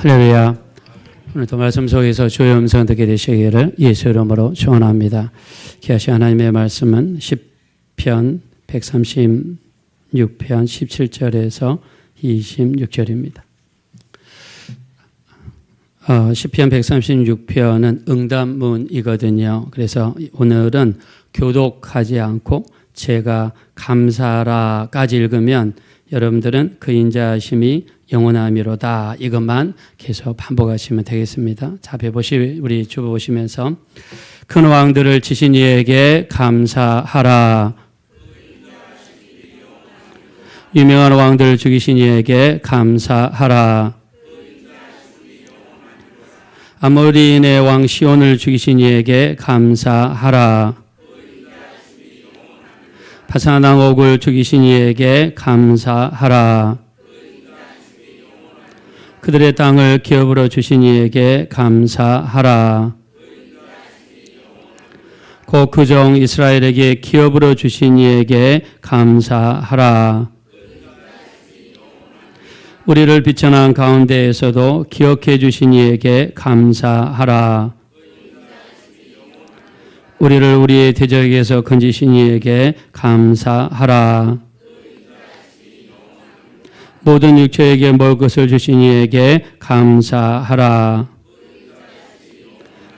할렐루야. 오늘도 말씀 속에서 주의 음성 듣게 되시기를 예수 이름으로 축원합니다. 귀하신 하나님의 말씀은 시편 136편 17절에서 26절입니다. 시편 136편은 응답문이거든요. 그래서 오늘은 교독하지 않고 제가 감사라까지 읽으면 여러분들은 그 인자하심이 영원함이로다 이것만 계속 반복하시면 되겠습니다. 자, 우리 주 보시면서 큰 왕들을 지신 이에게 감사하라. 유명한 왕들을 죽이신 이에게 감사하라. 아모리인의 왕 시온을 죽이신 이에게 감사하라. 바산왕 옥을 죽이신 이에게 감사하라. 그들의 땅을 기업으로 주신 이에게 감사하라. 곧 그 종 이스라엘에게 기업으로 주신 이에게 감사하라. 우리를 비천한 가운데에서도 기억해 주신 이에게 감사하라. 우리를 우리의 대적에서 건지신 이에게 감사하라. 모든 육체에게 먹을 것을 주신 이에게 감사하라.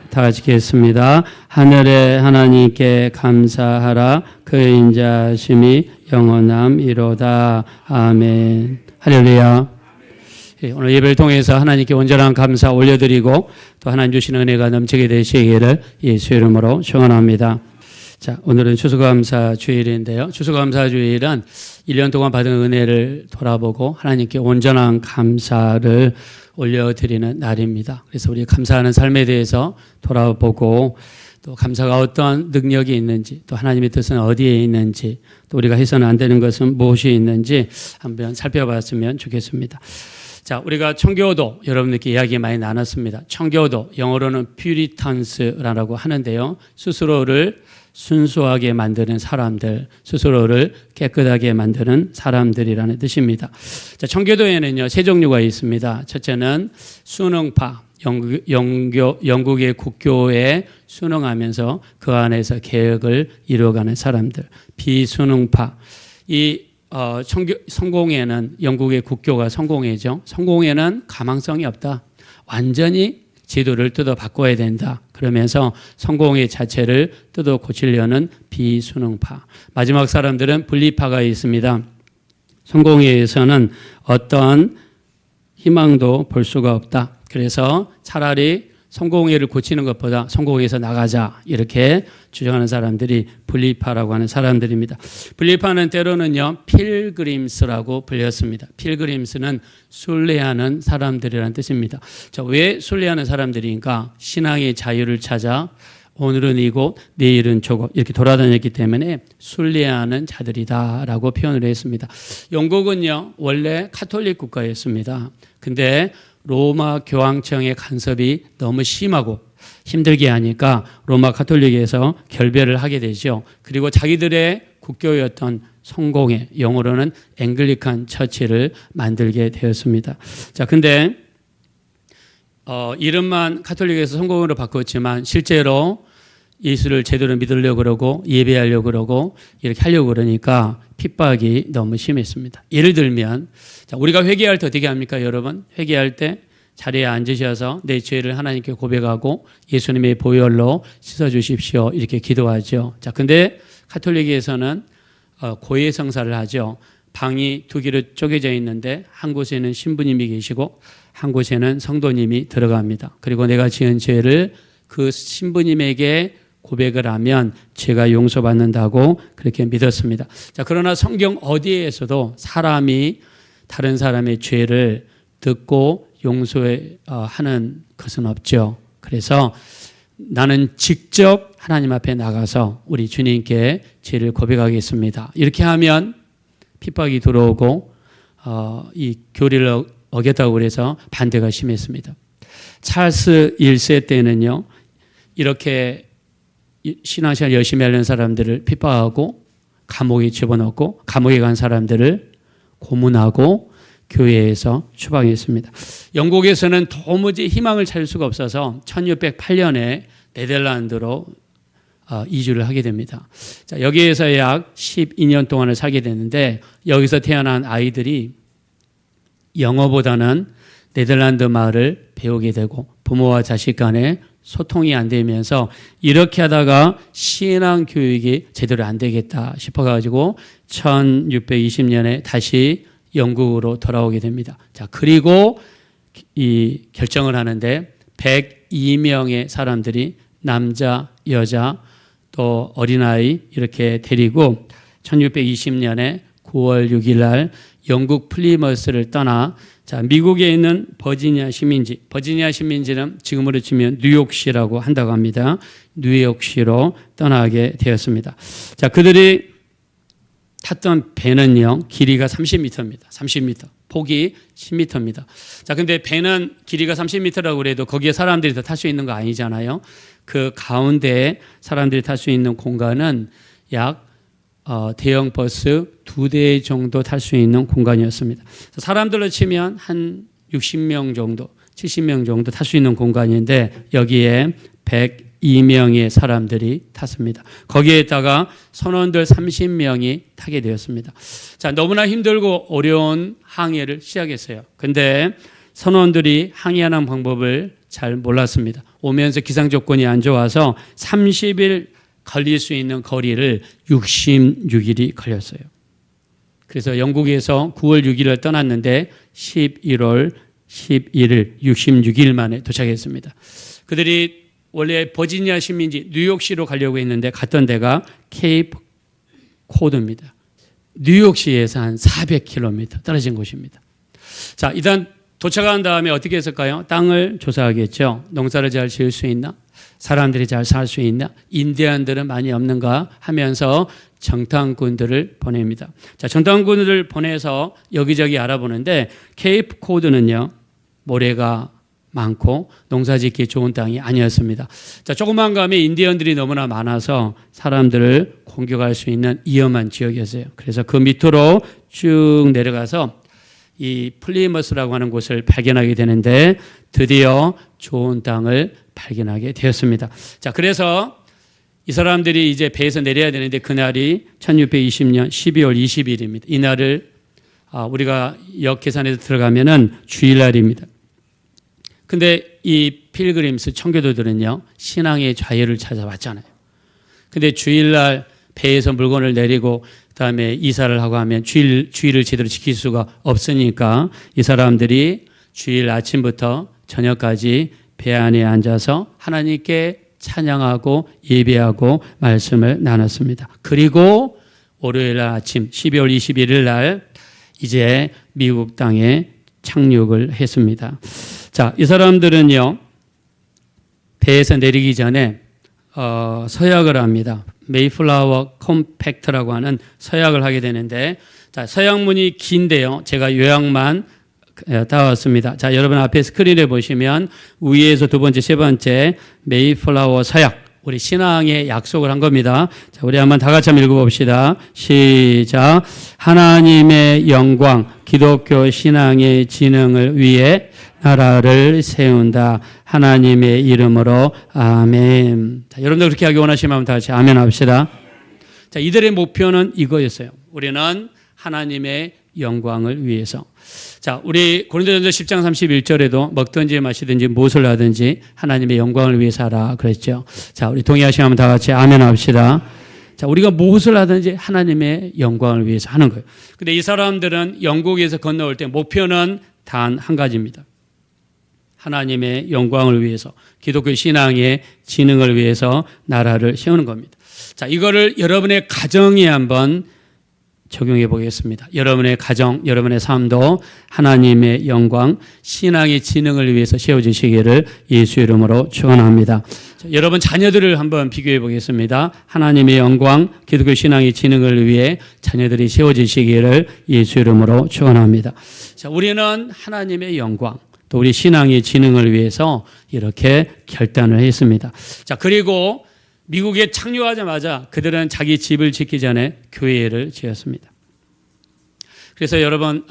다 같이 읽겠습니다. 하늘의 하나님께 감사하라. 그의 인자하심이 영원함이로다. 아멘. 할렐루야. 오늘 예배를 통해서 하나님께 온전한 감사 올려드리고 또 하나님 주시는 은혜가 넘치게 되시기를 예수 이름으로 축원합니다. 자, 오늘은 추수감사 주일인데요. 추수감사 주일은 1년 동안 받은 은혜를 돌아보고 하나님께 온전한 감사를 올려드리는 날입니다. 그래서 우리 감사하는 삶에 대해서 돌아보고 또 감사가 어떤 능력이 있는지 또 하나님의 뜻은 어디에 있는지 또 우리가 해서는 안 되는 것은 무엇이 있는지 한번 살펴봤으면 좋겠습니다. 자, 우리가 청교도 여러분들께 이야기 많이 나눴습니다. 청교도 영어로는 퓨리탄스라고 하는데요. 스스로를 순수하게 만드는 사람들, 스스로를 깨끗하게 만드는 사람들이라는 뜻입니다. 자, 청교도에는요, 세 종류가 있습니다. 첫째는 순응파, 영국의 국교에 순응하면서 그 안에서 개혁을 이루어가는 사람들. 비순응파, 성공회는 영국의 국교가 성공회죠. 성공회는 가망성이 없다. 완전히 제도를 뜯어 바꿔야 된다. 그러면서 성공회 자체를 뜯어 고치려는 비순응파. 마지막 사람들은 분리파가 있습니다. 성공회에서는 어떤 희망도 볼 수가 없다. 그래서 차라리 성공회를 고치는 것보다 성공회에서 나가자 이렇게 주장하는 사람들이 분리파라고 하는 사람들입니다. 분리파는 때로는요 필그림스라고 불렸습니다. 필그림스는 순례하는 사람들이라는 뜻입니다. 자, 왜 순례하는 사람들인가? 신앙의 자유를 찾아 오늘은 이곳 내일은 저곳 이렇게 돌아다녔기 때문에 순례하는 자들이다라고 표현을 했습니다. 영국은요 원래 카톨릭 국가였습니다. 근데 로마 교황청의 간섭이 너무 심하고 힘들게 하니까 로마 카톨릭에서 결별을 하게 되죠. 그리고 자기들의 국교였던 성공회, 영어로는 앵글리칸 처치를 만들게 되었습니다. 자, 근데 이름만 카톨릭에서 성공으로 바꿨지만 실제로 예수를 제대로 믿으려고 그러고 예배하려고 그러고 이렇게 하려고 그러니까 핍박이 너무 심했습니다. 예를 들면 자, 우리가 회개할 때 어떻게 합니까, 여러분? 회개할 때 자리에 앉으셔서 내 죄를 하나님께 고백하고 예수님의 보혈로 씻어주십시오 이렇게 기도하죠. 자, 근데 카톨릭에서는 고해성사를 하죠. 방이 두 개로 쪼개져 있는데 한 곳에는 신부님이 계시고 한 곳에는 성도님이 들어갑니다. 그리고 내가 지은 죄를 그 신부님에게 고백을 하면 죄가 용서받는다고 그렇게 믿었습니다. 자, 그러나 성경 어디에서도 사람이 다른 사람의 죄를 듣고 용서하는 것은 없죠. 그래서 나는 직접 하나님 앞에 나가서 우리 주님께 죄를 고백하겠습니다. 이렇게 하면 핍박이 들어오고 이 교리를 어겼다고 그래서 반대가 심했습니다. 찰스 1세 때는요. 이렇게 신앙생활 열심히 하려는 사람들을 핍박하고 감옥에 집어넣고 감옥에 간 사람들을 고문하고 교회에서 추방했습니다. 영국에서는 도무지 희망을 찾을 수가 없어서 1608년에 네덜란드로 이주를 하게 됩니다. 자, 여기에서 약 12년 동안을 살게 되는데 여기서 태어난 아이들이 영어보다는 네덜란드 말을 배우게 되고 부모와 자식 간에 소통이 안 되면서 이렇게 하다가 신앙 교육이 제대로 안 되겠다 싶어가지고 1620년에 다시 영국으로 돌아오게 됩니다. 자, 그리고 이 결정을 하는데 102명의 사람들이 남자, 여자, 또 어린아이 이렇게 데리고 1620년에 9월 6일 날 영국 플리머스를 떠나 자, 미국에 있는 버지니아 시민지는 지금으로 치면 뉴욕시라고 한다고 합니다. 뉴욕시로 떠나게 되었습니다. 자, 그들이 탔던 배는요, 길이가 30m입니다. 30m. 폭이 10m입니다. 자, 근데 배는 길이가 30m라고 그래도 거기에 사람들이 다 탈 수 있는 거 아니잖아요. 그 가운데에 사람들이 탈 수 있는 공간은 약 대형 버스 2대 정도 탈 수 있는 공간이었습니다. 사람들로 치면 한 60명 정도, 70명 정도 탈 수 있는 공간인데 여기에 102명의 사람들이 탔습니다. 거기에다가 선원들 30명이 타게 되었습니다. 자, 너무나 힘들고 어려운 항해를 시작했어요. 근데 선원들이 항해하는 방법을 잘 몰랐습니다. 오면서 기상 조건이 안 좋아서 30일 걸릴 수 있는 거리를 66일이 걸렸어요. 그래서 영국에서 9월 6일을 떠났는데 11월 11일 66일 만에 도착했습니다. 그들이 원래 버지니아 시민지 뉴욕시로 가려고 했는데 갔던 데가 케이프 코드입니다. 뉴욕시에서 한 400km 떨어진 곳입니다. 자, 일단 도착한 다음에 어떻게 했을까요? 땅을 조사하겠죠. 농사를 잘 지을 수 있나? 사람들이 잘 살 수 있나? 인디안들은 많이 없는가? 하면서 정탐꾼들을 보냅니다. 자, 정탐꾼들을 보내서 여기저기 알아보는데 케이프 코드는요, 모래가 많고 농사짓기 좋은 땅이 아니었습니다. 자, 조그만 감에 인디언들이 너무나 많아서 사람들을 공격할 수 있는 위험한 지역이었어요. 그래서 그 밑으로 쭉 내려가서 이 플리머스라고 하는 곳을 발견하게 되는데 드디어 좋은 땅을 발견하게 되었습니다. 자, 그래서 이 사람들이 이제 배에서 내려야 되는데 그날이 1620년 12월 20일입니다. 이날을 우리가 역 계산해서 들어가면은 주일날입니다. 근데 이 필그림스 청교도들은요, 신앙의 자유를 찾아왔잖아요. 근데 주일날 배에서 물건을 내리고 그다음에 이사를 하고 하면 주일을 제대로 지킬 수가 없으니까 이 사람들이 주일 아침부터 저녁까지 배 안에 앉아서 하나님께 찬양하고 예배하고 말씀을 나눴습니다. 그리고 월요일 날 아침 12월 21일 날 이제 미국 땅에 착륙을 했습니다. 자, 이 사람들은요, 배에서 내리기 전에 서약을 합니다. 메이플라워 컴팩트라고 하는 서약을 하게 되는데, 자, 서약문이 긴데요. 제가 요약만 따왔습니다. 자, 여러분 앞에 스크린에 보시면 위에서 두 번째, 세 번째 메이플라워 서약, 우리 신앙의 약속을 한 겁니다. 자, 우리 한번 다 같이 한번 읽어봅시다. 시작. 하나님의 영광, 기독교 신앙의 진흥을 위해 나라를 세운다. 하나님의 이름으로 아멘. 자, 여러분들 그렇게 하기 원하시면 다 같이 아멘 합시다. 자, 이들의 목표는 이거였어요. 우리는 하나님의 영광을 위해서. 자, 우리 고린도전서 10장 31절에도 먹든지 마시든지 무엇을 하든지 하나님의 영광을 위해서 하라 그랬죠. 자, 우리 동의하시면 다 같이 아멘 합시다. 자, 우리가 무엇을 하든지 하나님의 영광을 위해서 하는 거예요. 근데 이 사람들은 영국에서 건너올 때 목표는 단 한 가지입니다. 하나님의 영광을 위해서, 기독교 신앙의 진흥을 위해서 나라를 세우는 겁니다. 자, 이거를 여러분의 가정에 한번 적용해 보겠습니다. 여러분의 가정, 여러분의 삶도 하나님의 영광, 신앙의 진흥을 위해서 세워지시기를 예수 이름으로 축원합니다. 여러분 자녀들을 한번 비교해 보겠습니다. 하나님의 영광, 기독교 신앙의 진흥을 위해 자녀들이 세워지시기를 예수 이름으로 축원합니다. 자, 우리는 하나님의 영광, 또 우리 신앙의 진흥을 위해서 이렇게 결단을 했습니다. 자, 그리고 미국에 착륙하자마자 그들은 자기 집을 짓기 전에 교회를 지었습니다. 그래서 여러분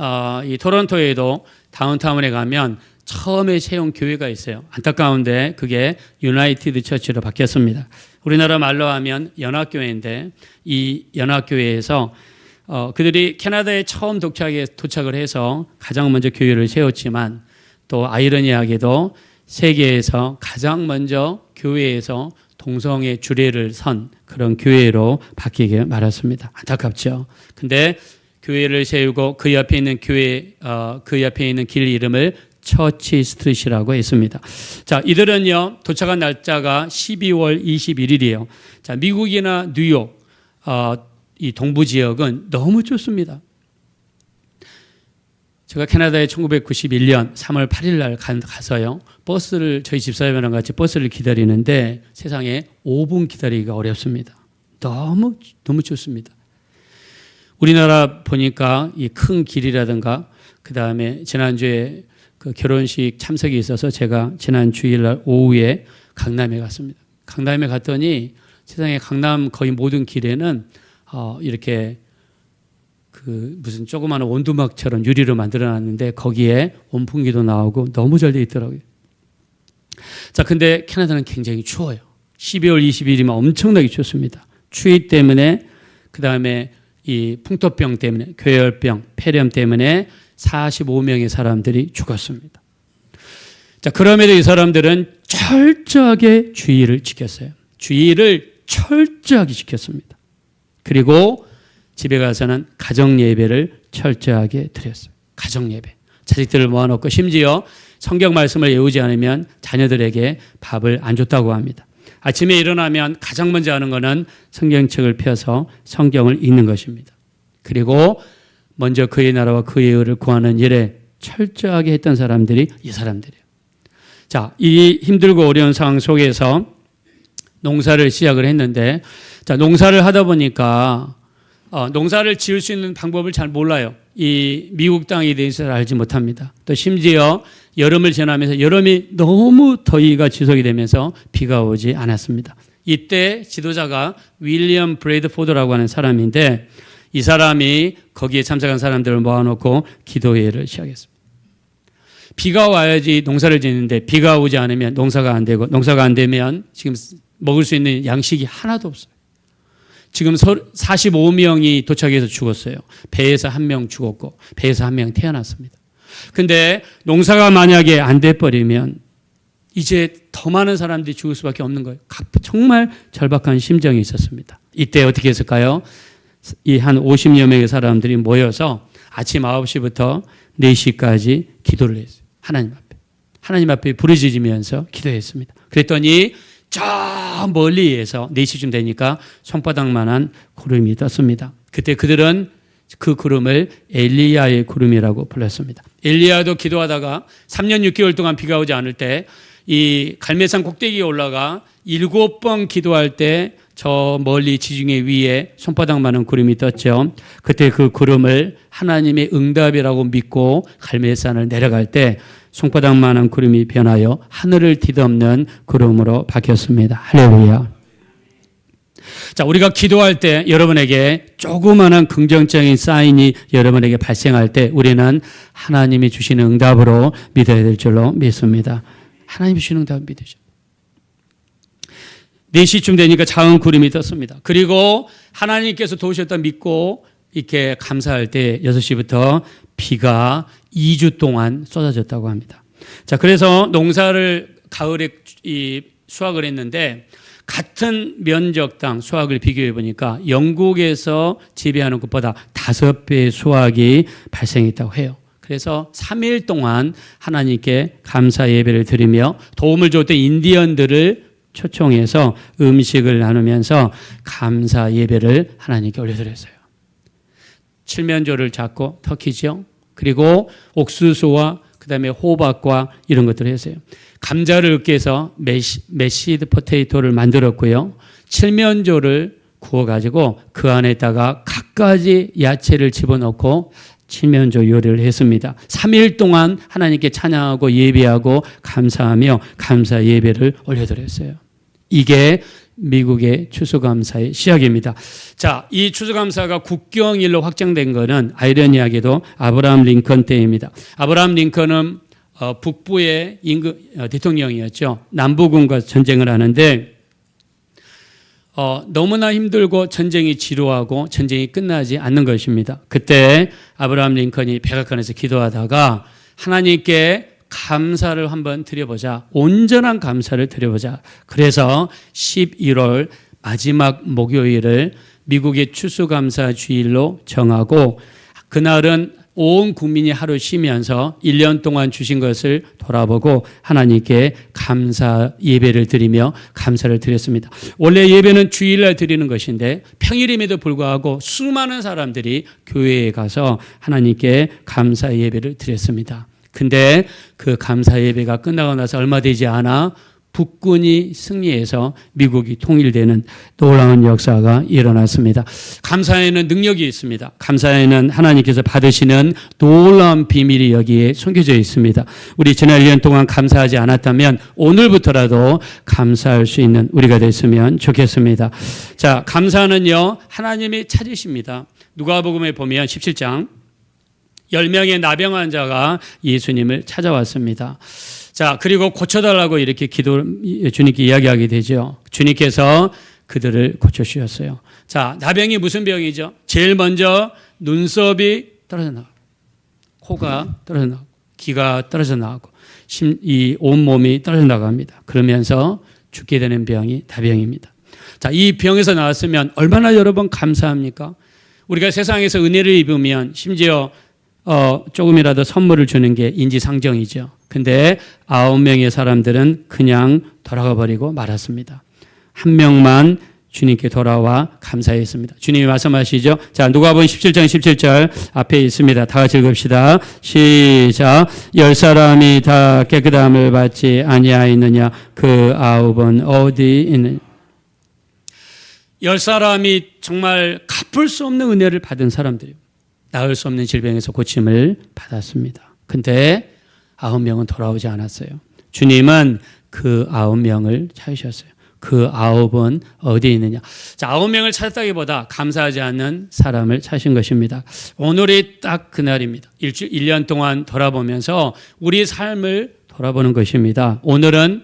이 토론토에도 다운타운에 가면 처음에 세운 교회가 있어요. 안타까운데 그게 유나이티드 처치로 바뀌었습니다. 우리나라 말로 하면 연합교회인데 이 연합교회에서 그들이 캐나다에 처음 도착을 해서 가장 먼저 교회를 세웠지만 또 아이러니하게도 세계에서 가장 먼저 교회에서 동성애 주례를 선 그런 교회로 바뀌게 말았습니다. 안타깝죠. 근데 교회를 세우고 그 옆에 있는 그 옆에 있는 길 이름을 처치 스트릿이라고 했습니다. 자, 이들은요, 도착한 날짜가 12월 21일이에요. 자, 미국이나 뉴욕, 이 동부 지역은 너무 좋습니다. 제가 캐나다에 1991년 3월 8일 날 가서요, 저희 집사람이랑 같이 버스를 기다리는데 세상에 5분 기다리기가 어렵습니다. 너무 좋습니다. 우리나라 보니까 이 큰 길이라든가, 그 다음에 지난주에 그 결혼식 참석이 있어서 제가 지난 주일날 오후에 강남에 갔습니다. 강남에 갔더니 세상에 강남 거의 모든 길에는 이렇게 그 무슨 조그마한 원두막처럼 유리로 만들어놨는데 거기에 온풍기도 나오고 너무 잘 돼 있더라고요. 자, 근데 캐나다는 굉장히 추워요. 12월 20일이면 엄청나게 춥습니다. 추위 때문에, 그 다음에 이 풍토병 때문에, 괴열병, 폐렴 때문에 45명의 사람들이 죽었습니다. 자, 그럼에도 이 사람들은 철저하게 주의를 지켰어요. 주의를 철저하게 지켰습니다. 그리고 집에 가서는 가정 예배를 철저하게 드렸어요. 가정 예배. 자식들을 모아놓고 심지어 성경 말씀을 외우지 않으면 자녀들에게 밥을 안 줬다고 합니다. 아침에 일어나면 가장 먼저 하는 것은 성경책을 펴서 성경을 읽는 것입니다. 그리고 먼저 그의 나라와 그의 의를 구하는 일에 철저하게 했던 사람들이 이 사람들이에요. 자, 이 힘들고 어려운 상황 속에서 농사를 시작을 했는데, 자, 농사를 하다 보니까 농사를 지을 수 있는 방법을 잘 몰라요. 이 미국 땅에 대해서 알지 못합니다. 또 심지어 여름을 지나면서 여름이 너무 더위가 지속이 되면서 비가 오지 않았습니다. 이때 지도자가 윌리엄 브레이드포드라고 하는 사람인데 이 사람이 거기에 참석한 사람들을 모아놓고 기도회를 시작했습니다. 비가 와야지 농사를 짓는데 비가 오지 않으면 농사가 안 되고 농사가 안 되면 지금 먹을 수 있는 양식이 하나도 없어요. 지금 45명이 도착해서 죽었어요. 배에서 1명 죽었고 배에서 1명 태어났습니다. 근데 농사가 만약에 안 돼버리면 이제 더 많은 사람들이 죽을 수밖에 없는 거예요. 정말 절박한 심정이 있었습니다. 이때 어떻게 했을까요? 이 한 50여 명의 사람들이 모여서 아침 9시부터 4시까지 기도를 했어요. 하나님 앞에 부르짖으면서 기도했습니다. 그랬더니 저 멀리에서 4시쯤 되니까 손바닥만한 구름이 떴습니다. 그때 그들은 그 구름을 엘리야의 구름이라고 불렀습니다. 엘리야도 기도하다가 3년 6개월 동안 비가 오지 않을 때 이 갈멜산 꼭대기에 올라가 7번 기도할 때 저 멀리 지중해 위에 손바닥만한 구름이 떴죠. 그때 그 구름을 하나님의 응답이라고 믿고 갈멜산을 내려갈 때 손바닥만한 구름이 변하여 하늘을 뒤덮는 구름으로 바뀌었습니다. 할렐루야. 자, 우리가 기도할 때 여러분에게 조그마한 긍정적인 사인이 여러분에게 발생할 때 우리는 하나님이 주시는 응답으로 믿어야 될 줄로 믿습니다. 하나님이 주시는 응답을 믿으죠. 4시쯤 되니까 작은 구름이 떴습니다. 그리고 하나님께서 도우셨다 믿고 이렇게 감사할 때 6시부터 비가 2주 동안 쏟아졌다고 합니다. 자, 그래서 농사를 가을에 수확을 했는데 같은 면적당 수확을 비교해 보니까 영국에서 재배하는 것보다 5배의 수확이 발생했다고 해요. 그래서 3일 동안 하나님께 감사 예배를 드리며 도움을 줬던 인디언들을 초청해서 음식을 나누면서 감사 예배를 하나님께 올려드렸어요. 칠면조를 잡고 터키죠. 그리고 옥수수와 그다음에 호박과 이런 것들을 했어요. 감자를 으깨서 메시드 포테이토를 만들었고요. 칠면조를 구워가지고 그 안에다가 갖가지 야채를 집어넣고 칠면조 요리를 했습니다. 3일 동안 하나님께 찬양하고 예배하고 감사하며 감사 예배를 올려드렸어요. 이게 미국의 추수감사의 시작입니다. 자, 이 추수감사가 국경일로 확정된 것은 아이러니하게도 아브라함 링컨 때입니다. 아브라함 링컨은 북부의 대통령이었죠. 남부군과 전쟁을 하는데 너무나 힘들고 전쟁이 지루하고 전쟁이 끝나지 않는 것입니다. 그때 아브라함 링컨이 백악관에서 기도하다가 하나님께 감사를 한번 드려보자. 온전한 감사를 드려보자. 그래서 11월 마지막 목요일을 미국의 추수감사 주일로 정하고 그날은 온 국민이 하루 쉬면서 1년 동안 주신 것을 돌아보고 하나님께 감사 예배를 드리며 감사를 드렸습니다. 원래 예배는 주일날 드리는 것인데 평일임에도 불구하고 수많은 사람들이 교회에 가서 하나님께 감사 예배를 드렸습니다. 근데 그 감사 예배가 끝나고 나서 얼마 되지 않아 북군이 승리해서 미국이 통일되는 놀라운 역사가 일어났습니다. 감사에는 능력이 있습니다. 감사에는 하나님께서 받으시는 놀라운 비밀이 여기에 숨겨져 있습니다. 우리 지난 1년 동안 감사하지 않았다면 오늘부터라도 감사할 수 있는 우리가 됐으면 좋겠습니다. 자, 감사는요 하나님이 찾으십니다. 누가복음에 보면 17장 10명의 나병 환자가 예수님을 찾아왔습니다. 자, 그리고 고쳐달라고 이렇게 주님께 이야기하게 되죠. 주님께서 그들을 고쳐주셨어요. 자, 나병이 무슨 병이죠? 제일 먼저 눈썹이 떨어져 나가고, 코가 떨어져 나가고, 귀가 떨어져 나가고, 이 온몸이 떨어져 나갑니다. 그러면서 죽게 되는 병이 나병입니다. 자, 이 병에서 나왔으면 얼마나 여러분 감사합니까? 우리가 세상에서 은혜를 입으면 심지어 조금이라도 선물을 주는 게 인지상정이죠. 근데 9명의 사람들은 그냥 돌아가 버리고 말았습니다. 한 명만 주님께 돌아와 감사했습니다. 주님이 말씀하시죠. 자, 누가복음 17장 17절 앞에 있습니다. 다 같이 읽읍시다. 시작. 10사람이 다 깨끗함을 받지 아니하였느냐? 그 9은 어디 있느냐? 10사람이 정말 갚을 수 없는 은혜를 받은 사람들이에요. 나을 수 없는 질병에서 고침을 받았습니다. 근데 9명은 돌아오지 않았어요. 주님은 그 9명을 찾으셨어요. 그 9은 어디에 있느냐. 자, 9명을 찾았다기보다 감사하지 않는 사람을 찾으신 것입니다. 오늘이 딱 그날입니다. 1년 동안 돌아보면서 우리 삶을 돌아보는 것입니다. 오늘은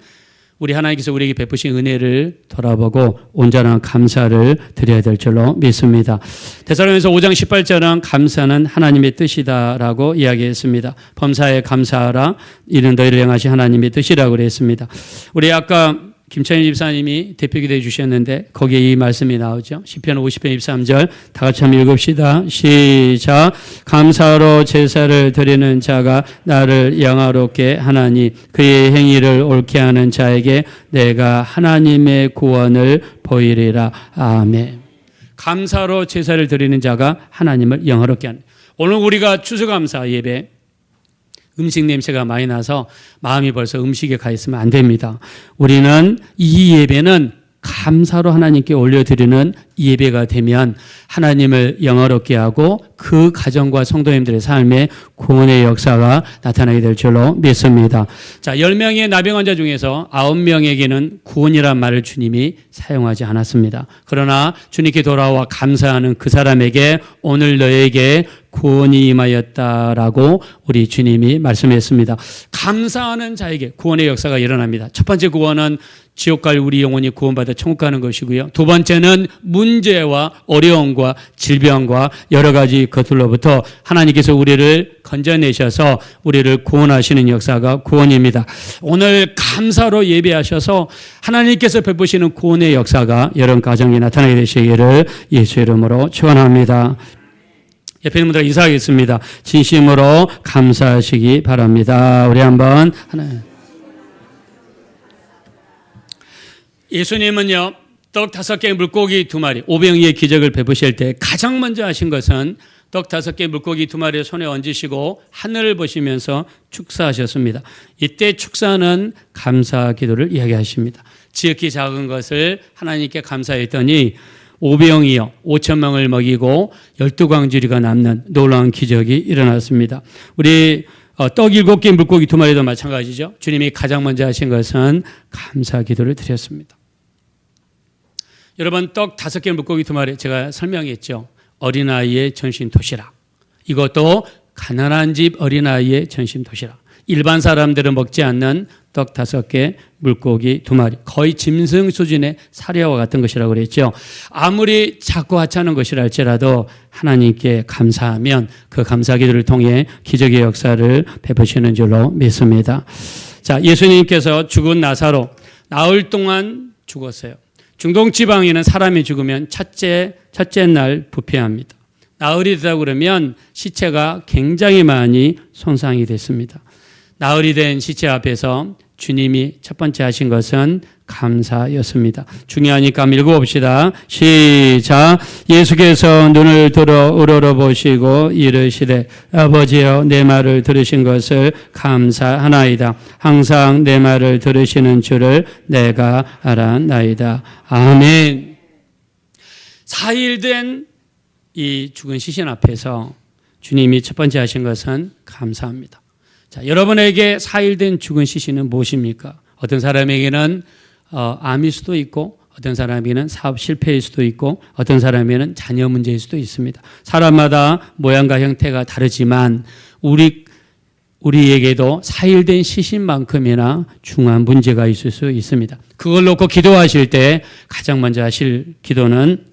우리 하나님께서 우리에게 베푸신 은혜를 돌아보고 온전한 감사를 드려야 될 줄로 믿습니다. 데살로니가서 5장 18절은 감사는 하나님의 뜻이다라고 이야기했습니다. 범사에 감사하라. 이는 너희를 향하신 하나님의 뜻이라고 그랬습니다. 우리 아까 김찬희 집사님이 대표기도해 주셨는데 거기에 이 말씀이 나오죠. 시편 50편 23절 다 같이 한번 읽읍시다. 시작. 감사로 제사를 드리는 자가 나를 영화롭게 하나니 그의 행위를 옳게 하는 자에게 내가 하나님의 구원을 보이리라. 아멘. 감사로 제사를 드리는 자가 하나님을 영화롭게 하는. 오늘 우리가 추수감사 예배 음식 냄새가 많이 나서 마음이 벌써 음식에 가 있으면 안 됩니다. 우리는 이 예배는 감사로 하나님께 올려드리는 예배가 되면 하나님을 영화롭게 하고 그 가정과 성도님들의 삶에 구원의 역사가 나타나게 될 줄로 믿습니다. 자, 10명의 나병 환자 중에서 9명에게는 구원이란 말을 주님이 사용하지 않았습니다. 그러나 주님께 돌아와 감사하는 그 사람에게 오늘 너에게 구원이 임하였다라고 우리 주님이 말씀했습니다. 감사하는 자에게 구원의 역사가 일어납니다. 첫 번째 구원은 지옥 갈 우리 영혼이 구원받아 천국 가는 것이고요. 두 번째는 문제와 어려움과 질병과 여러 가지 것들로부터 하나님께서 우리를 건져내셔서 우리를 구원하시는 역사가 구원입니다. 오늘 감사로 예배하셔서 하나님께서 베푸시는 구원의 역사가 여러분 가정에 나타나게 되시기를 예수 이름으로 축원합니다. 옆에 있는 분들 인사하겠습니다. 진심으로 감사하시기 바랍니다. 우리 한번 하나. 예수님은요, 떡 5개, 물고기 2마리, 500의 기적을 베푸실 때 가장 먼저 하신 것은 떡 5개, 물고기 2마리를 손에 얹으시고 하늘을 보시면서 축사하셨습니다. 이때 축사는 감사 기도를 이야기하십니다. 지극히 작은 것을 하나님께 감사했더니 5병이요 5,000명을 먹이고 12광주리가 남는 놀라운 기적이 일어났습니다. 우리 떡 7개, 물고기 2마리도 마찬가지죠. 주님이 가장 먼저 하신 것은 감사 기도를 드렸습니다. 여러분 떡 5개 물고기 2마리 제가 설명했죠. 어린아이의 전신 도시락. 이것도 가난한 집 어린아이의 전신 도시락. 일반 사람들은 먹지 않는 떡 5개, 물고기 2마리. 거의 짐승 수준의 사료와 같은 것이라고 그랬죠. 아무리 작고 하찮은 것이라 할지라도 하나님께 감사하면 그 감사 기도를 통해 기적의 역사를 베푸시는 줄로 믿습니다. 자, 예수님께서 죽은 나사로 나흘 동안 죽었어요. 중동 지방에는 사람이 죽으면 첫째 날 부패합니다. 나흘이 되다 그러면 시체가 굉장히 많이 손상이 됐습니다. 나흘이 된 시체 앞에서 주님이 첫 번째 하신 것은 감사였습니다. 중요하니까 한번 읽어봅시다. 시작. 예수께서 눈을 들어 우러러보시고 이르시되 아버지여 내 말을 들으신 것을 감사하나이다. 항상 내 말을 들으시는 줄을 내가 알았나이다. 아멘. 4일 된 이 죽은 시신 앞에서 주님이 첫 번째 하신 것은 감사합니다. 자, 여러분에게 4일 된 죽은 시신은 무엇입니까? 어떤 사람에게는 암일 수도 있고 어떤 사람에게는 사업 실패일 수도 있고 어떤 사람에게는 자녀 문제일 수도 있습니다. 사람마다 모양과 형태가 다르지만 우리에게도 4일 된 시신만큼이나 중요한 문제가 있을 수 있습니다. 그걸 놓고 기도하실 때 가장 먼저 하실 기도는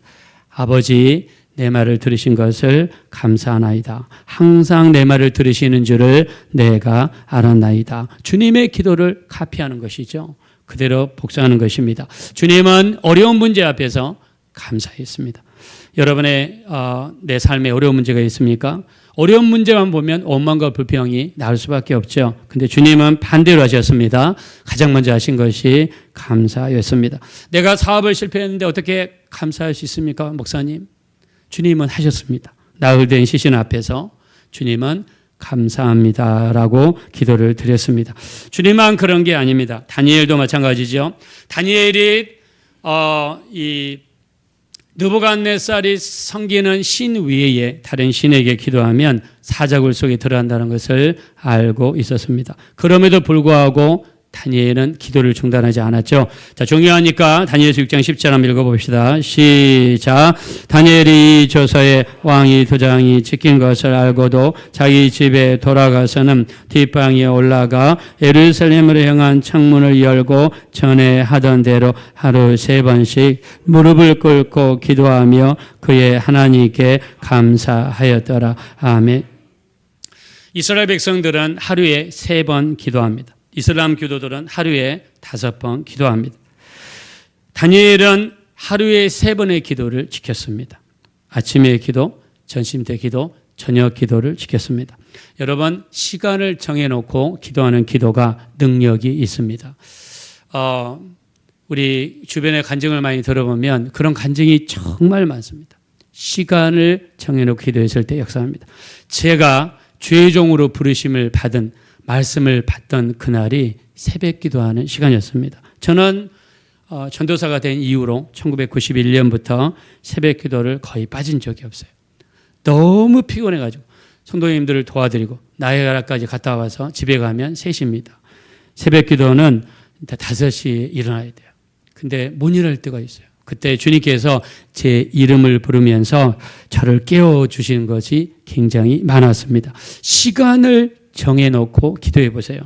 아버지 내 말을 들으신 것을 감사하나이다. 항상 내 말을 들으시는 줄을 내가 알았나이다. 주님의 기도를 카피하는 것이죠. 그대로 복사하는 것입니다. 주님은 어려운 문제 앞에서 감사했습니다. 여러분의 내 삶에 어려운 문제가 있습니까? 어려운 문제만 보면 원망과 불평이 나올 수밖에 없죠. 근데 주님은 반대로 하셨습니다. 가장 먼저 하신 것이 감사였습니다. 내가 사업을 실패했는데 어떻게 감사할 수 있습니까, 목사님? 주님은 하셨습니다. 나흘 된 시신 앞에서 주님은 감사합니다라고 기도를 드렸습니다. 주님만 그런 게 아닙니다. 다니엘도 마찬가지죠. 다니엘이 이 느부갓네살이 섬기는 신 위에 다른 신에게 기도하면 사자굴 속에 들어간다는 것을 알고 있었습니다. 그럼에도 불구하고 다니엘은 기도를 중단하지 않았죠. 자, 중요하니까 다니엘서 6장 10절 한번 읽어봅시다. 시작. 다니엘이 조서에 왕이 도장이 찍힌 것을 알고도 자기 집에 돌아가서는 뒷방에 올라가 예루살렘으로 향한 창문을 열고 전에 하던 대로 하루 3번씩 무릎을 꿇고 기도하며 그의 하나님께 감사하였더라. 아멘. 이스라엘 백성들은 하루에 3번 기도합니다. 이슬람 교도들은 하루에 5번 기도합니다. 다니엘은 하루에 3번의 기도를 지켰습니다. 아침의 기도, 점심때 기도, 저녁 기도를 지켰습니다. 여러분, 시간을 정해놓고 기도하는 기도가 능력이 있습니다. 우리 주변의 간증을 많이 들어보면 그런 간증이 정말 많습니다. 시간을 정해놓고 기도했을 때 역사합니다. 제가 주의 종으로 부르심을 받은 말씀을 받던 그날이 새벽 기도하는 시간이었습니다. 저는 전도사가 된 이후로 1991년부터 새벽 기도를 거의 빠진 적이 없어요. 너무 피곤해가지고 성도님들을 도와드리고 나이아가라까지 갔다 와서 집에 가면 3시입니다. 새벽 기도는 5시에 일어나야 돼요. 근데 못 일어날 때가 있어요. 그때 주님께서 제 이름을 부르면서 저를 깨워주시는 것이 굉장히 많았습니다. 시간을 정해놓고 기도해 보세요.